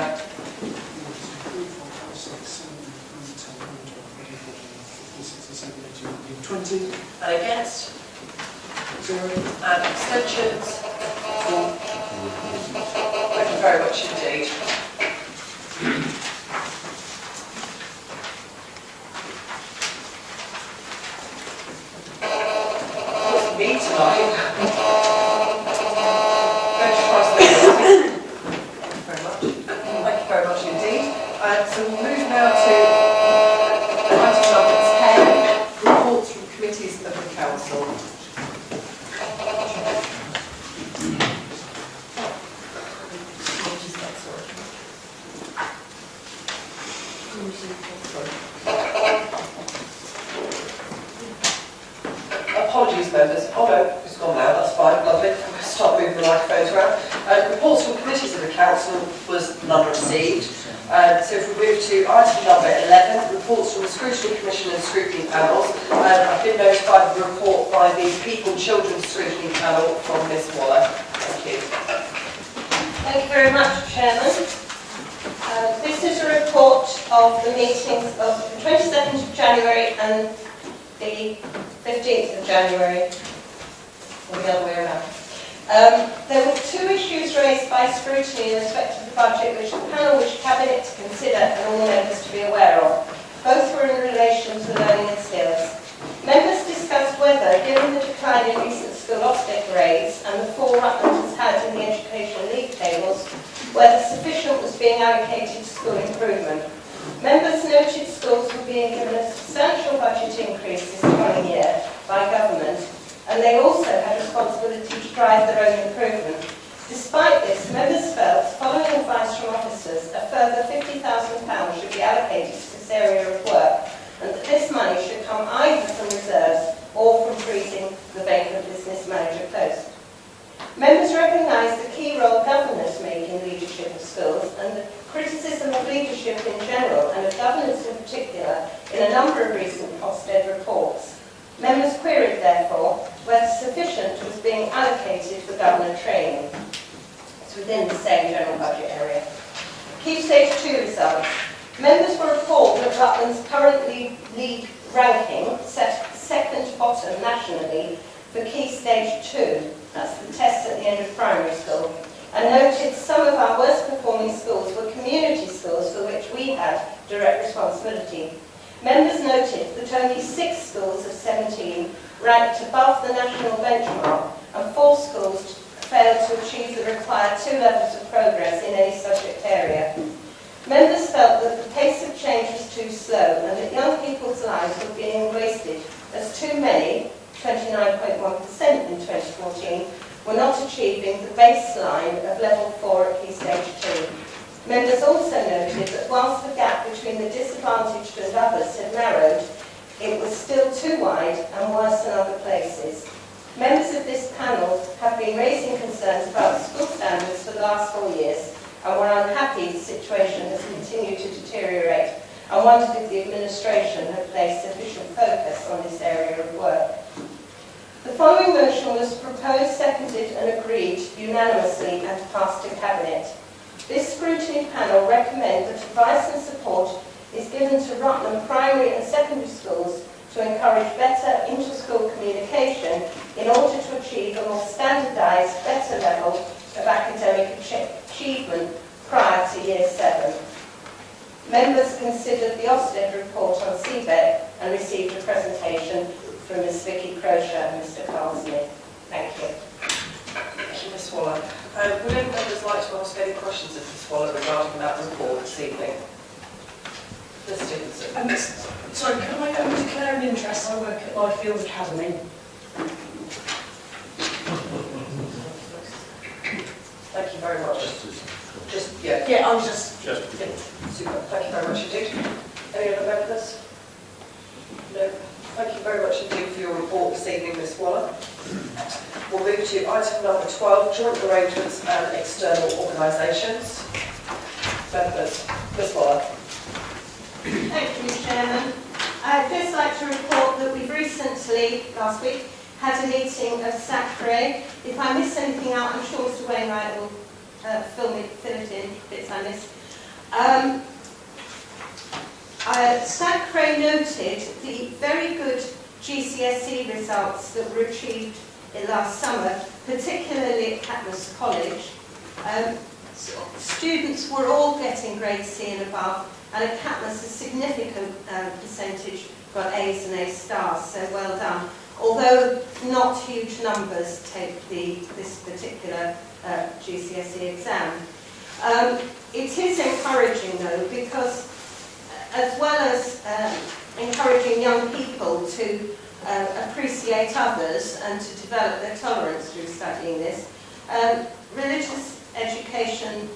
1, 2, 3, 4, 5, 6, 7, 8, 9, 10, 11, 12, 13, 14, 15, 16, 17, 18, 19, 20.
And against?
0.
And abstentions? Thank you very much indeed. What's me tonight? Thank you very much indeed. So we'll move now to item number 10, reports from committees of the council. Apologies, members. Oh no, it's gone now, that's fine, lovely. We'll start moving the microphones around. Reports from committees of the council was none received. So if we move to item number 11, reports from the Scrutiny Commission and Scrutiny Panels. I've been notified of the report by the People and Children's Scrutiny Panel from Ms Waller. Thank you.
Thank you very much, Chairman. This is a report of the meetings of the 22nd of January and the 15th of January, or the other way around. There were 2 issues raised by scrutiny in respect of the budget which the panel wished Cabinet to consider and all members to be aware of. Both were in relation to learning and skills. Members discussed whether, given the decline in recent school Ofsted grades and the fall Rutland has had in the education league tables, whether sufficient was being allocated to school improvement. Members noted schools were being given a substantial budget increase this coming year by government, and they also had responsibility to drive their own improvement. Despite this, members felt, following advice from officers, a further £50,000 should be allocated to this area of work, and that this money should come either from reserves or from freezing the vacant business manager post. Members recognised the key role governors make in leadership of schools and the criticism of leadership in general and of governance in particular in a number of recent Ofsted reports. Members queried, therefore, whether sufficient was being allocated for governor training. It's within the same general budget area. Key Stage 2 results. Members were appalled at Rutland's current league ranking, set second bottom nationally for Key Stage 2, that's the tests at the end of primary school, and noted some of our worst performing schools were community schools for which we had direct responsibility. Members noted that only 6 schools of 17 ranked above the national benchmark and 4 schools failed to achieve the required 2 levels of progress in any subject area. Members felt that the pace of change was too slow and that young people's lives were being wasted as too many, 29.1% in 2014, were not achieving the baseline of level 4 at Key Stage 2. Members also noted that whilst the gap between the disadvantaged and others had narrowed, It was still too wide and worse than other places. Members of this panel have been raising concerns about the school standards for the last 4 years and were unhappy the situation has continued to deteriorate and wondered if the administration had placed sufficient focus on this area of work. The following motion was proposed, seconded and agreed unanimously and passed to Cabinet. This scrutiny panel recommend that advice and support is given to Rutland primary and secondary schools to encourage better inter-school communication in order to achieve a more standardised, better level of academic achievement prior to Year 7. Members considered the Ofsted report on CBEC and received a presentation from Ms Vicky Crochet and Mr Carl Smith. Thank you.
Thank you, Ms Waller. Would any members like to ask any questions of Ms Waller regarding that report this evening? Ms Stevenson.
Sorry, can I declare an interest? I work at Livefield Academy.
Thank you very much. Yeah.
Yeah, I was just...
Yeah, super. Thank you very much indeed. Any other members? No. Thank you very much indeed for your report this evening, Ms Waller. We'll move to item number 12, joint arrangements and external organisations. Members, Ms Waller.
Thank you, Chairman. I'd just like to report that we've recently, last week, had a meeting of SACRE. If I miss anything out, I'm sure Mr Wainwright will fill it in, bits I missed. SACRE noted the very good GCSE results that were achieved in last summer, particularly at Catmus College. Students were all getting grade C and above, and at Catmus a significant percentage got A's and A stars, so well done. Although not huge numbers take this particular GCSE exam. It is encouraging though, because as well as encouraging young people to appreciate others and to develop their tolerance through studying this, religious education,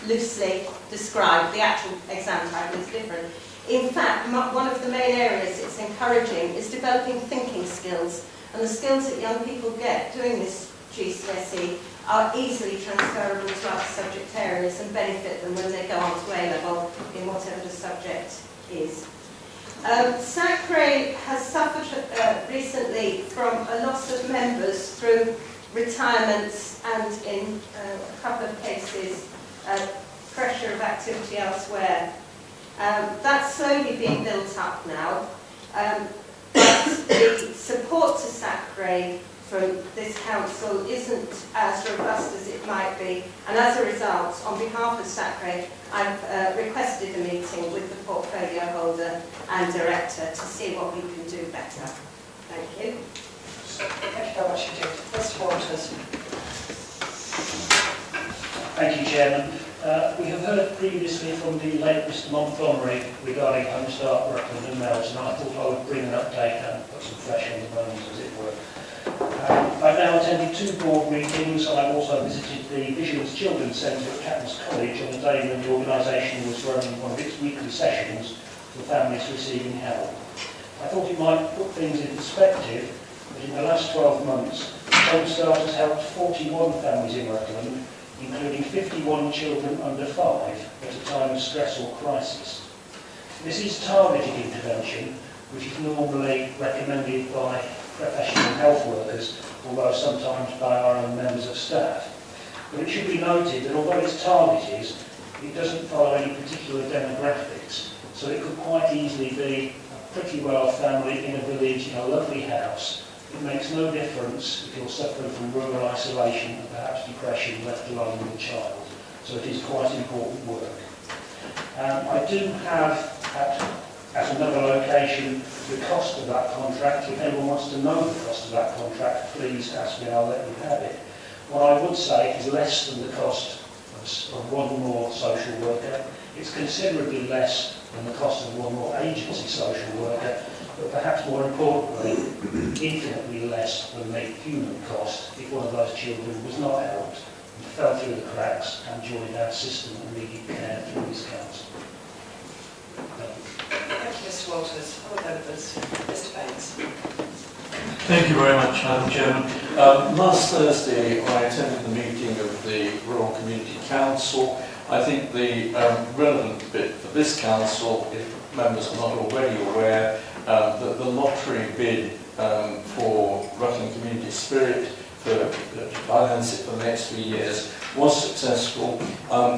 loosely described, the actual exam title is different. In fact, one of the main areas it's encouraging is developing thinking skills, and the skills that young people get doing this GCSE are easily transferable to other subject areas and benefit them when they go on to A-level in whatever the subject is. SACRE has suffered recently from a loss of members through retirements and in a couple of cases pressure of activity elsewhere. That's slowly being built up now, but the support to SACRE from this council isn't as robust as it might be, and as a result, on behalf of SACRE, I've requested a meeting with the portfolio holder and director to see what we can do better. Thank you.
Thank you very much indeed. Mr Walters.
Thank you, Chairman. We have heard previously from the late Mr Montgomery regarding Homestart, Rutland and Melton, and I thought I would bring an update and put some fresh on the bones, as it were. I've now attended 2 board meetings, and I've also visited the Visions Children's Centre at Catmus College on the day when the organisation was running one of its weekly sessions for families receiving help. I thought it might put things in perspective that in the last 12 months, Homestart has helped 41 families in Rutland, including 51 children under 5 at a time of stress or crisis. This is targeted intervention, which is normally recommended by professional health workers, although sometimes by our own members of staff. But it should be noted that although it's targeted, it doesn't follow any particular demographics, so it could quite easily be a pretty well family in a village in a lovely house. It makes no difference if you're suffering from rural isolation and perhaps depression, left alone with a child. So it is quite important work. I do have at another location the cost of that contract. If anyone wants to know the cost of that contract, please ask me, I'll let you have it. What I would say is less than the cost of one more social worker. It's considerably less than the cost of one more agency social worker, but perhaps more importantly, infinitely less than the human cost if one of those children was not helped and fell through the cracks and joined our system and needed care through this council.
Thank you,
Mr Walters. Other members, Mr Baines.
Thank you very much, Madam Chairman. Last Thursday, I attended the meeting of the Rural Community Council. I think the relevant bit for this council, if members are not already aware, that the lottery bid for Rutland Community Spirit to finance it for the next 3 years was successful.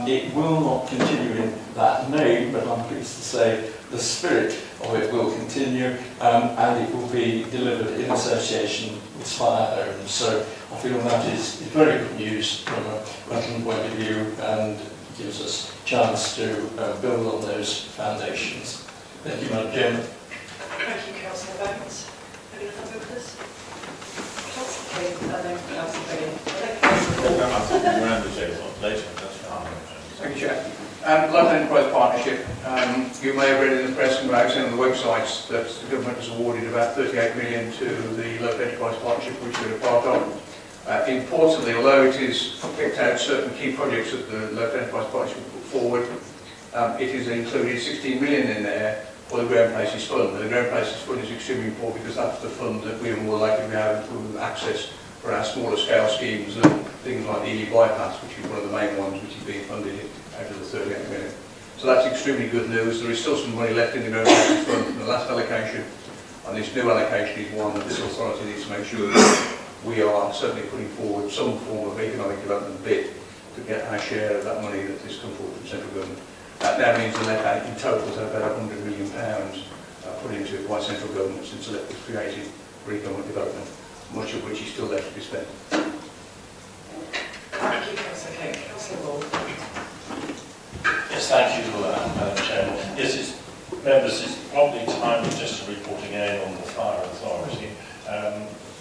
It will not continue in that name, but I'm pleased to say the spirit of it will continue, and it will be delivered in association with Spire Homes. So I feel that is very good news from a Rutland point of view, and gives us a chance to build on those foundations. Thank you, Madam Chairman.
Thank you, Councillor Baines. Any other members? Councillor King, and then Councillor Baines.
Thank you, Chair. Local Enterprise Partnership, you may have read in the press and I've seen on the websites that the government has awarded about 38 million to the Local Enterprise Partnership, which we're a part of. Importantly, although it is picked out certain key projects that the Local Enterprise Partnership put forward, it has included 16 million in there for the Ground Places Fund. The Ground Places Fund is extremely important because that's the fund that we are more likely to have access for our smaller scale schemes and things like the EE bypass, which is one of the main ones which is being funded out of the 38 million. So that's extremely good news. There is still some money left in the Ground Places Fund from the last allocation, and this new allocation is one that this authority needs to make sure that we are certainly putting forward some form of economic development bid to get our share of that money that has come forward from central government. That now means the net out in total is about £100 million put into it by central government since the LEP was created for economic development, much of which is still left to be spent.
Thank you, Councillor King. Councillor Wall.
Yes, thank you, Madam Chairman. Yes, members, it's probably time just to report again on the Fire Authority.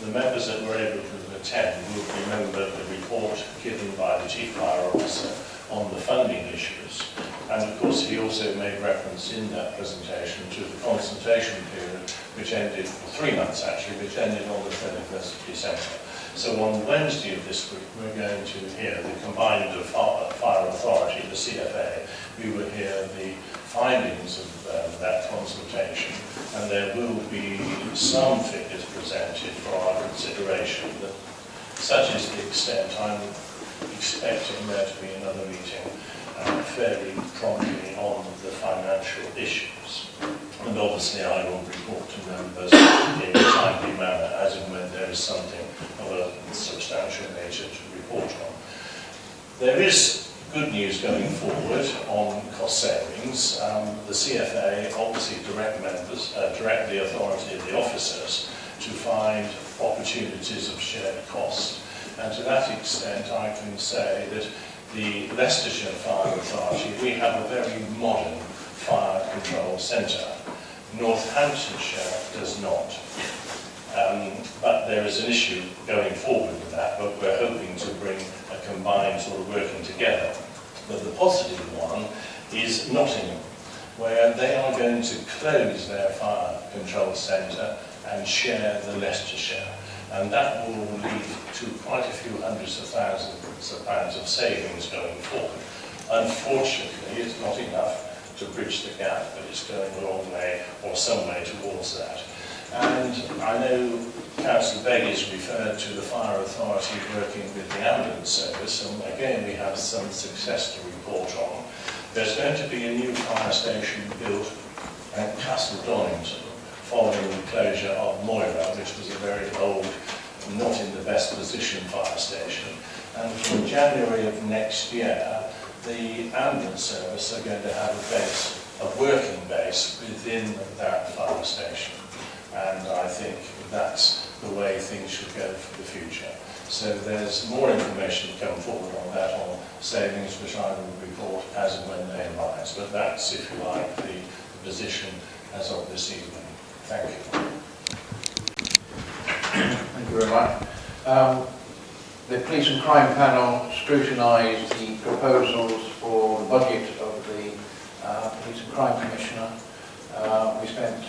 The members that were able to attend will remember the report given by the Chief Fire Officer on the funding issues. And of course he also made reference in that presentation to the consultation period, which ended, for 3 months actually, which ended on the 31st of December. So on Wednesday of this week, we're going to hear the combined Fire Authority, the CFA. We will hear the findings of that consultation, and there will be some figures presented for our consideration. That such is the extent. I'm expecting there to be another meeting fairly promptly on the financial issues. And obviously I will report to members in a timely manner as and when there is something of a substantial nature to report on. There is good news going forward on cost savings. The CFA obviously direct the authority of the officers to find opportunities of shared cost. And to that extent I can say that the Leicestershire Fire Authority, we have a very modern fire control centre. Northamptonshire does not. But there is an issue going forward with that, but we're hoping to bring a combined sort of working together. But the positive one is Nottingham, where they are going to close their fire control centre and share the Leicestershire. And that will lead to quite a few hundreds of thousands of pounds of savings going forward. Unfortunately, it's not enough to bridge the gap, but it's going a long way, or some way towards that. And I know Councillor Begg has referred to the Fire Authority working with the ambulance service, and again we have some success to report on. There's going to be a new fire station built at Castle Donington, following the closure of Moira, which was a very old, not in the best position fire station. And from January of next year, the ambulance service are going to have a base, a working base within that fire station. And I think that's the way things should go for the future. So there's more information to come forward on that, on savings, which I will report as and when they arise. But that's, if you like, the position as of this evening. Thank you.
Thank you very much. The Police and Crime Panel scrutinised the proposals for the budget of the Police and Crime Commissioner. We spent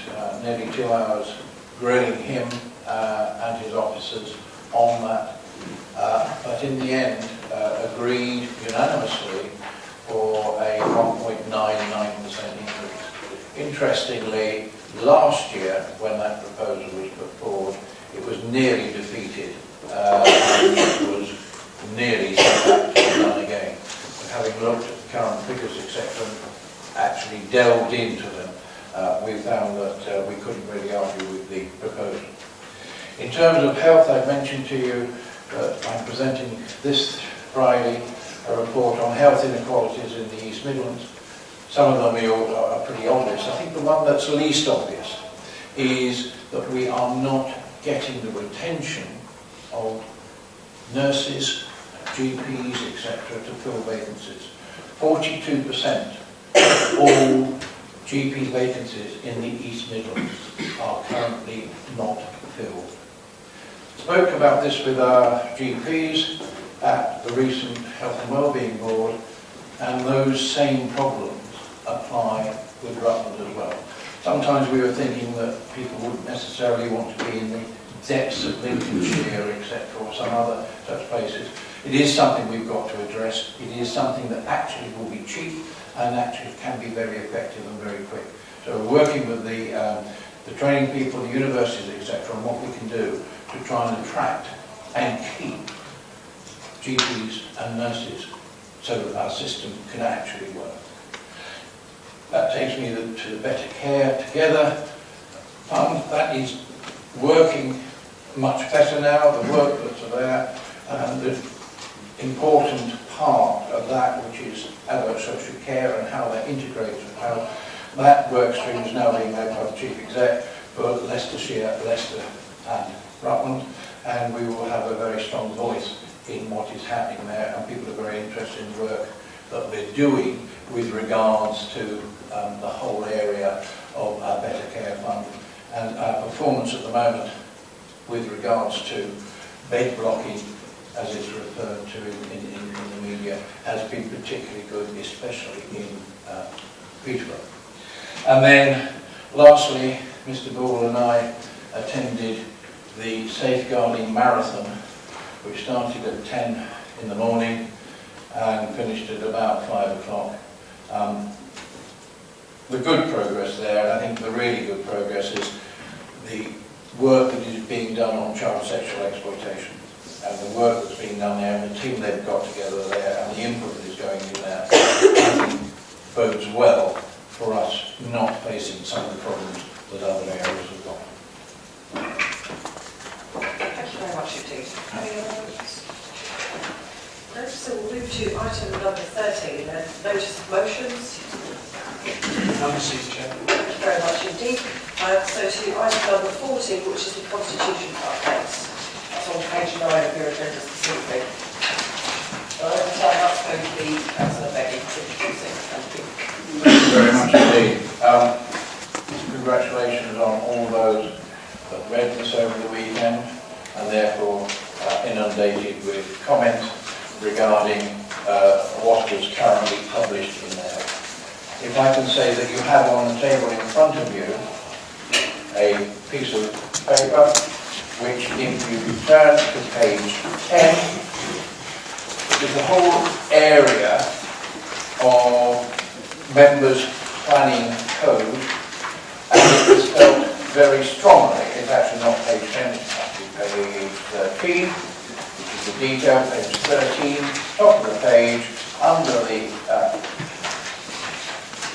nearly 2 hours grilling him and his officers on that, but in the end agreed unanimously for a 1.99% increase. Interestingly, last year, when that proposal was put forward, it was nearly defeated and it was nearly sent back to be done again. But having looked at the current figures, etc., actually delved into them, we found that we couldn't really argue with the proposal. In terms of health, I've mentioned to you that I'm presenting this Friday a report on health inequalities in the East Midlands. Some of them are pretty obvious. I think the one that's least obvious is that we are not getting the retention of nurses, GPs, etc. to fill vacancies. 42% of all GP vacancies in the East Midlands are currently not filled. Spoke about this with our GPs at the recent Health and Wellbeing Board, and those same problems apply with Rutland as well. Sometimes we were thinking that people wouldn't necessarily want to be in the depths of Lincolnshire, etc., or some other such places. It is something we've got to address. It is something that actually will be cheap and actually can be very effective and very quick. So we're working with the training people, the universities, etc., and what we can do to try and attract and keep GPs and nurses so that our system can actually work. That takes me to the Better Care Together fund. That is working much better now, the work that's there, and the important part of that, which is adult social care and how that integrates and how that work stream is now being led by the Chief Exec for Leicestershire, Leicester and Rutland, and we will have a very strong voice in what is happening there, and people are very interested in the work that we're doing with regards to the whole area of our Better Care Fund, and our performance at the moment with regards to bed blocking, as it's referred to in the media, has been particularly good, especially in Peterborough. And then, lastly, Mr. Ball and I attended the Safeguarding Marathon, which started at 10 in the morning and finished at about 5 o'clock. The good progress there, and I think the really good progress, is the work that is being done on child sexual exploitation, and the work that's being done there, and the team they've got together there, and the input that is going in there, I think bodes well for us not facing some of the problems that other areas have got.
Thank you very much indeed. Any other questions? No, so we'll move to item number 13, notice of motions.
Chair.
Thank you very much indeed. So to item number 14, which is the constitution updates. That's on page 9 of your agenda this evening. So I understand that's going to be Councillor Becky introducing. Thank you.
Thank you very much indeed. Congratulations on all those that read this over the weekend and therefore inundated with comments regarding what was currently published in there. If I can say that you have on the table in front of you a piece of paper which, if you turn to page 10, is the whole area of members' planning code, and it is spelled very strongly. It's actually not page 10, it's actually page 13, which is the detail, page 13, top of the page, under the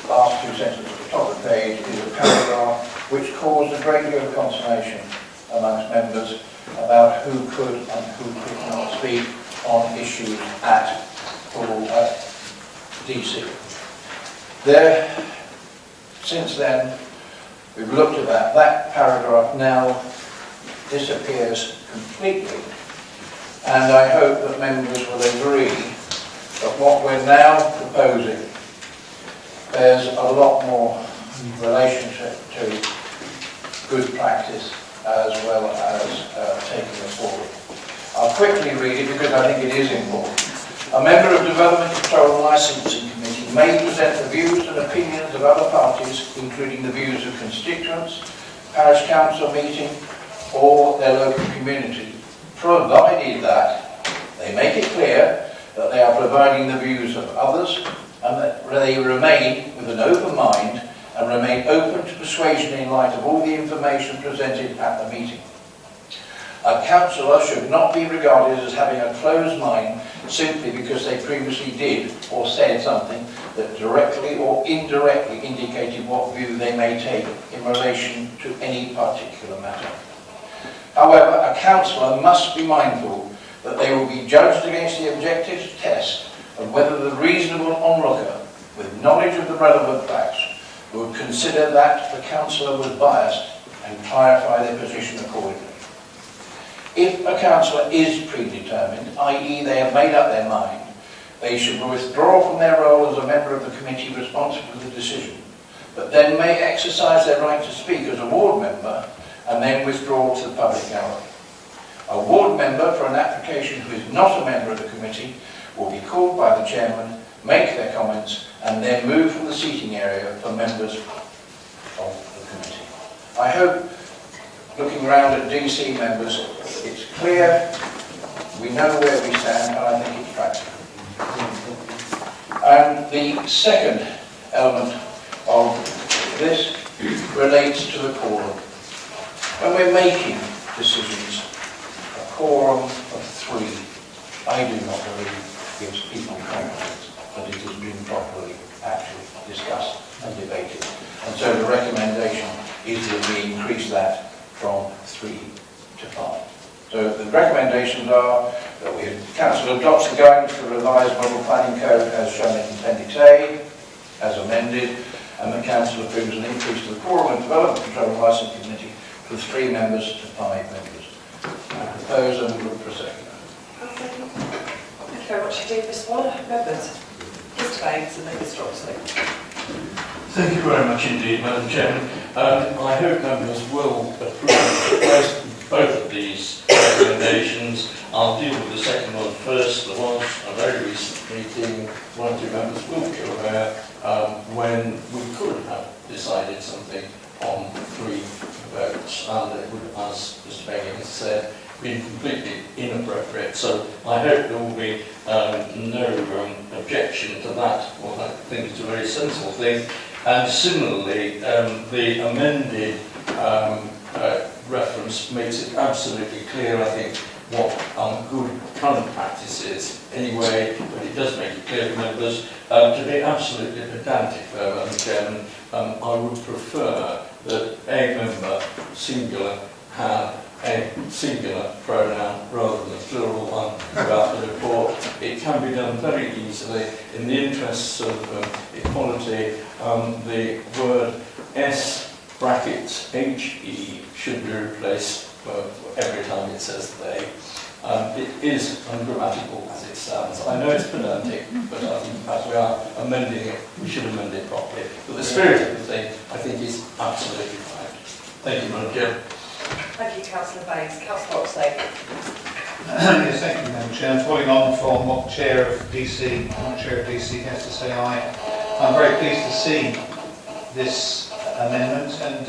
last two sentences at the top of the page is a paragraph which caused a great deal of consternation amongst members about who could and who could not speak on issues at DC. Since then, we've looked at that. That paragraph now disappears completely, and I hope that members will agree that what we're now proposing bears a lot more relationship to good practice as well as taking us forward. I'll quickly read it because I think it is important. A member of Development Control and Licensing Committee may present the views and opinions of other parties, including the views of constituents, parish council meeting, or their local community, provided that they make it clear that they are providing the views of others and that they remain with an open mind and remain open to persuasion in light of all the information presented at the meeting. A councillor should not be regarded as having a closed mind simply because they previously did or said something that directly or indirectly indicated what view they may take in relation to any particular matter. However, a councillor must be mindful that they will be judged against the objective test of whether the reasonable onlooker, with knowledge of the relevant facts, would consider that the councillor was biased and clarify their position accordingly. If a councillor is predetermined, i.e. they have made up their mind, they should withdraw from their role as a member of the committee responsible for the decision, but then may exercise their right to speak as a ward member and then withdraw to the public gallery. A ward member for an application who is not a member of the committee will be called by the chairman, make their comments, and then move from the seating area for members of the committee. I hope, looking around at DC members, it's clear, we know where we stand, and I think it's practical. And the second element of this relates to the quorum. When we're making decisions, a quorum of 3, I do not believe gives people confidence that it has been properly actually discussed and debated. And so the recommendation is that we increase that from 3 to 5. So the recommendations are that Council adopts the guidance for the revised model planning code as shown in Appendix A, as amended, and the Council approves an increase to the quorum and development control and licensing committee from 3 members to 5 members. I propose and look for a second.
Thank you very much indeed, Mr. Warner. Members, Mr. Baines and then Mr. Oxley.
Thank you very much indeed, Madam Chairman. I hope members will approve both of these recommendations. I'll deal with the second one first. There was a very recent meeting, one or two members will be aware, when we could have decided something on 3 votes, and it would, as Mr. Baines said, been completely inappropriate. So I hope there will be no objection to that. Well, I think it's a very sensible thing. And similarly, the amended reference makes it absolutely clear, I think, what good current practice is anyway, but it does make it clear to members. To be absolutely pedantic, Madam Chairman, I would prefer that a member, singular, have a singular pronoun rather than a plural one throughout the report. It can be done very easily. In the interests of equality, the word S brackets HE should be replaced every time it says they. It is ungrammatical as it stands. I know it's pedantic, but I think as we are amending it, we should amend it properly. But the spirit of the thing, I think, is absolutely fine. Thank you, Madam Chair.
Thank you, Councillor Baines. Councillor Oxley.
Yes, thank you, Madam Chair. Following on from what the Chair of DC has to say, I'm very pleased to see this amendment, and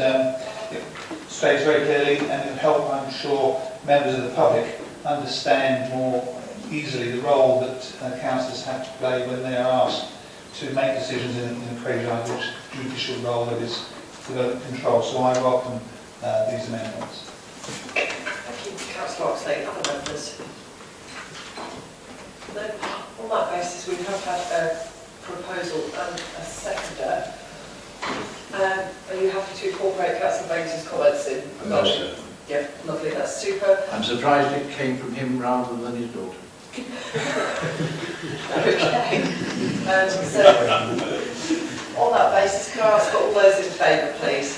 it states very clearly, and it will help, I'm sure, members of the public understand more easily the role that councillors have to play when they are asked to make decisions in a quasi-judicial role that is development control. So I welcome these amendments.
Thank you, Councillor Oxley. Other members? No. On that basis, we have had a proposal and a seconder. Are you happy to incorporate Councillor Baines' comments in?
No, sir.
Yeah, lovely, that's super.
I'm surprised it came from him rather than his daughter.
Okay. So, on that basis, can I ask all those in favour, please?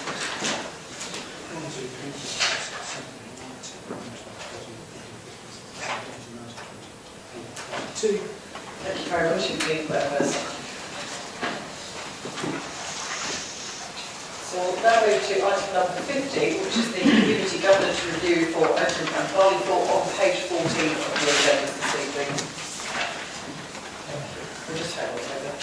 Thank you very much indeed, members. So we'll now move to item number 50, which is the Community Governance Review for Oakham and Barleythorpe on page 14 of the agenda this evening. We'll just hang on over.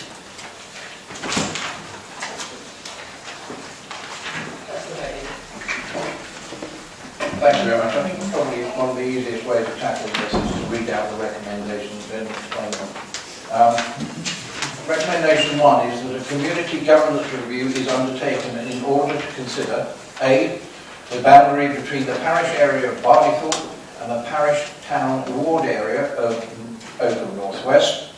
Thank you very much. I think probably one of the easiest ways of tackling this is to read out the recommendations and then explain them. recommendation 1 is that a community governance review is undertaken in order to consider A, the boundary between the parish area of Barleythorpe and the parish town ward area of Oakham North West,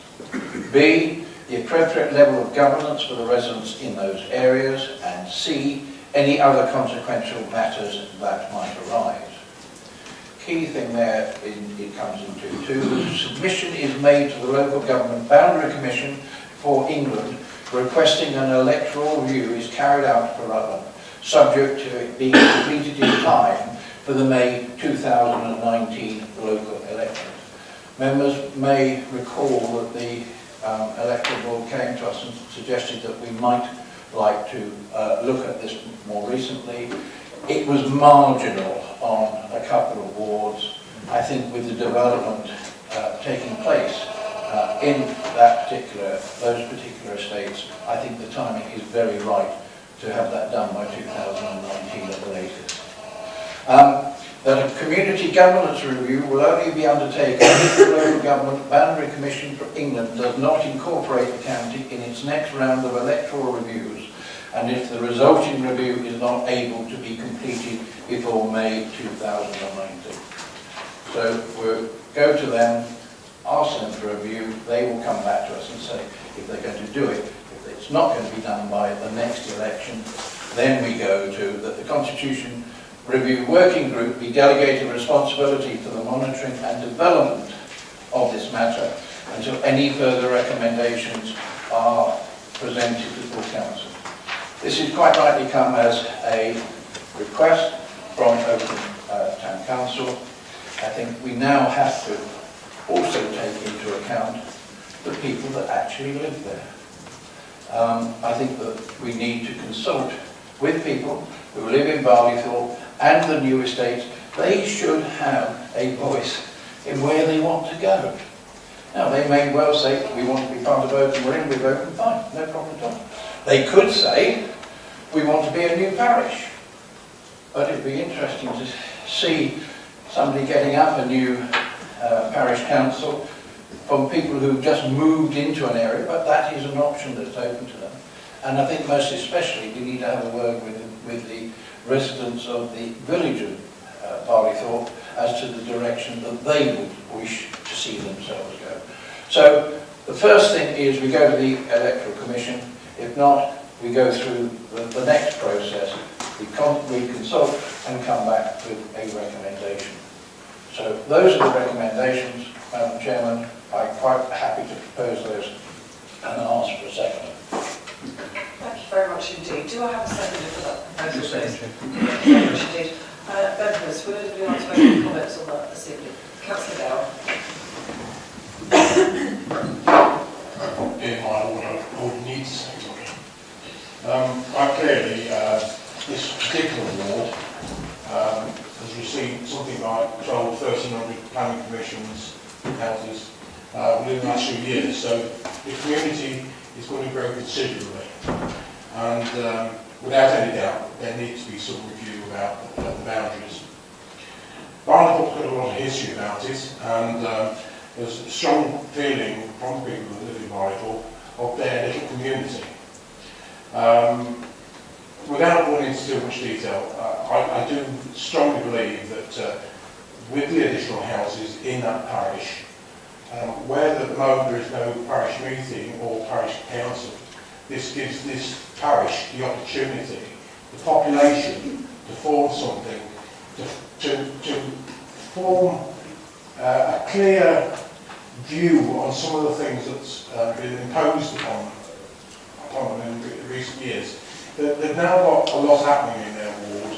B, the appropriate level of governance for the residents in those areas, and C, any other consequential matters that might arise. Key thing there, it comes into two. The submission is made to the Local Government Boundary Commission for England requesting an electoral review is carried out for Rutland, subject to it being completed in time for the May 2019 local elections. Members may recall that the electoral board came to us and suggested that we might like to look at this more recently. It was marginal on a couple of wards. I think with the development taking place in those particular estates, I think the timing is very right to have that done by 2019 at the latest. That a community governance review will only be undertaken if the Local Government Boundary Commission for England does not incorporate the county in its next round of electoral reviews, and if the resulting review is not able to be completed before May 2019. So we'll go to them, ask them for a review, they will come back to us and say if they're going to do it. If it's not going to be done by the next election, then we go to that the Constitution Review Working Group be delegated responsibility for the monitoring and development of this matter until any further recommendations are presented to full council. This has quite rightly come as a request from Oakham Town Council. I think we now have to also take into account the people that actually live there. I think that we need to consult with people who live in Barleythorpe and the new estates. They should have a voice in where they want to go. Now, they may well say, we want to be part of Oakham, we're in with Oakham, fine, no problem at all. They could say, we want to be a new parish. But it'd be interesting to see somebody getting up a new parish council from people who've just moved into an area, but that is an option that's open to them. And I think most especially we need to have a word with the residents of the village of Barleythorpe as to the direction that they would wish to see themselves go. So the first thing is we go to the Electoral Commission. If not, we go through the next process. We consult and come back with a recommendation. So those are the recommendations, Madam Chairman. I'm quite happy to propose those and ask for a second.
Thank you very much indeed. Do I have a seconder for that proposal, please? Thank you very much indeed. Members, would anybody like to make any comments on that this evening? Councillor Dow.
In my order needs to say something. Quite clearly, this particular ward has received something like 1,300 planning permissions, houses, within the last few years. So the community is going to grow considerably. And without any doubt, there needs to be some review about the boundaries. Barleythorpe's got a lot of history about it, and there's a strong feeling from people that live in Barleythorpe of their little community. Without going into too much detail, I do strongly believe that with the additional houses in that parish, where at the moment there is no parish meeting or parish council, this gives this parish the opportunity, the population, to form something, to form a clear view on some of the things that's been imposed upon them in recent years. They've now got a lot happening in their ward,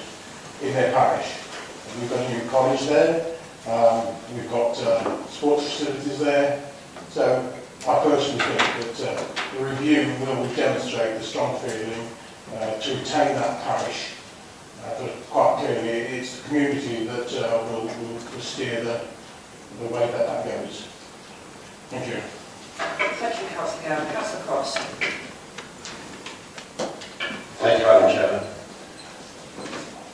in their parish. We've got a new college there, we've got sports facilities there, so I personally think that the review will demonstrate the strong feeling to retain that parish, but quite clearly it's the community that will steer the way that goes. Thank you.
Thank you, Councillor Gowan. Councillor Cross.
Thank you, Madam Chairman.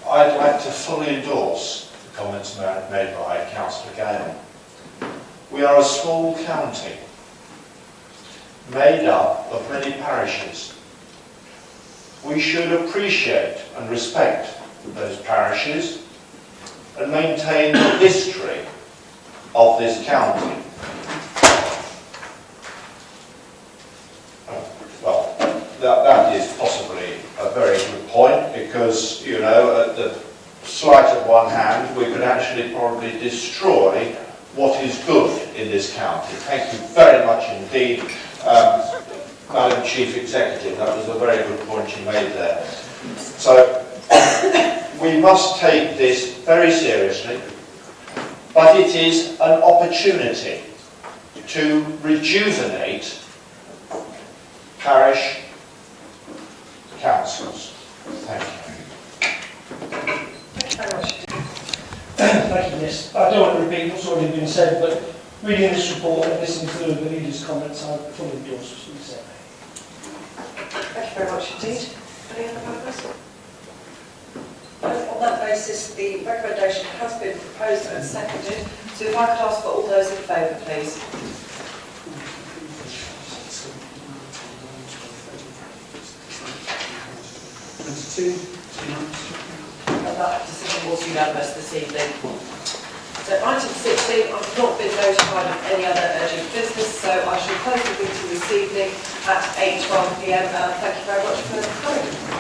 I'd like to fully endorse the comments made by Councillor Gale. We are a small county. made up of many parishes. We should appreciate and respect those parishes and maintain the history of this county. Well, that is possibly a very good point because, you know, at the sleight of one hand, we could actually probably destroy what is good in this county. Thank you very much indeed, Madam Chief Executive. That was a very good point you made there. So, we must take this very seriously, but it is an opportunity to rejuvenate parish councils. Thank you.
Thank you very much.
Thank you, Miss. I don't want to repeat what's already been said, but reading this report and listening to the leaders' comments, I fully endorse what's been said.
Thank you very much indeed. Any other members? On that basis, the recommendation has been proposed and seconded. So if I could ask for all those in favour, please. And that decision was unanimous this evening. So item 16, I've not been notified of any other urgent business, so I shall close the meeting this evening at 8:12 p.m. Thank you very much for coming.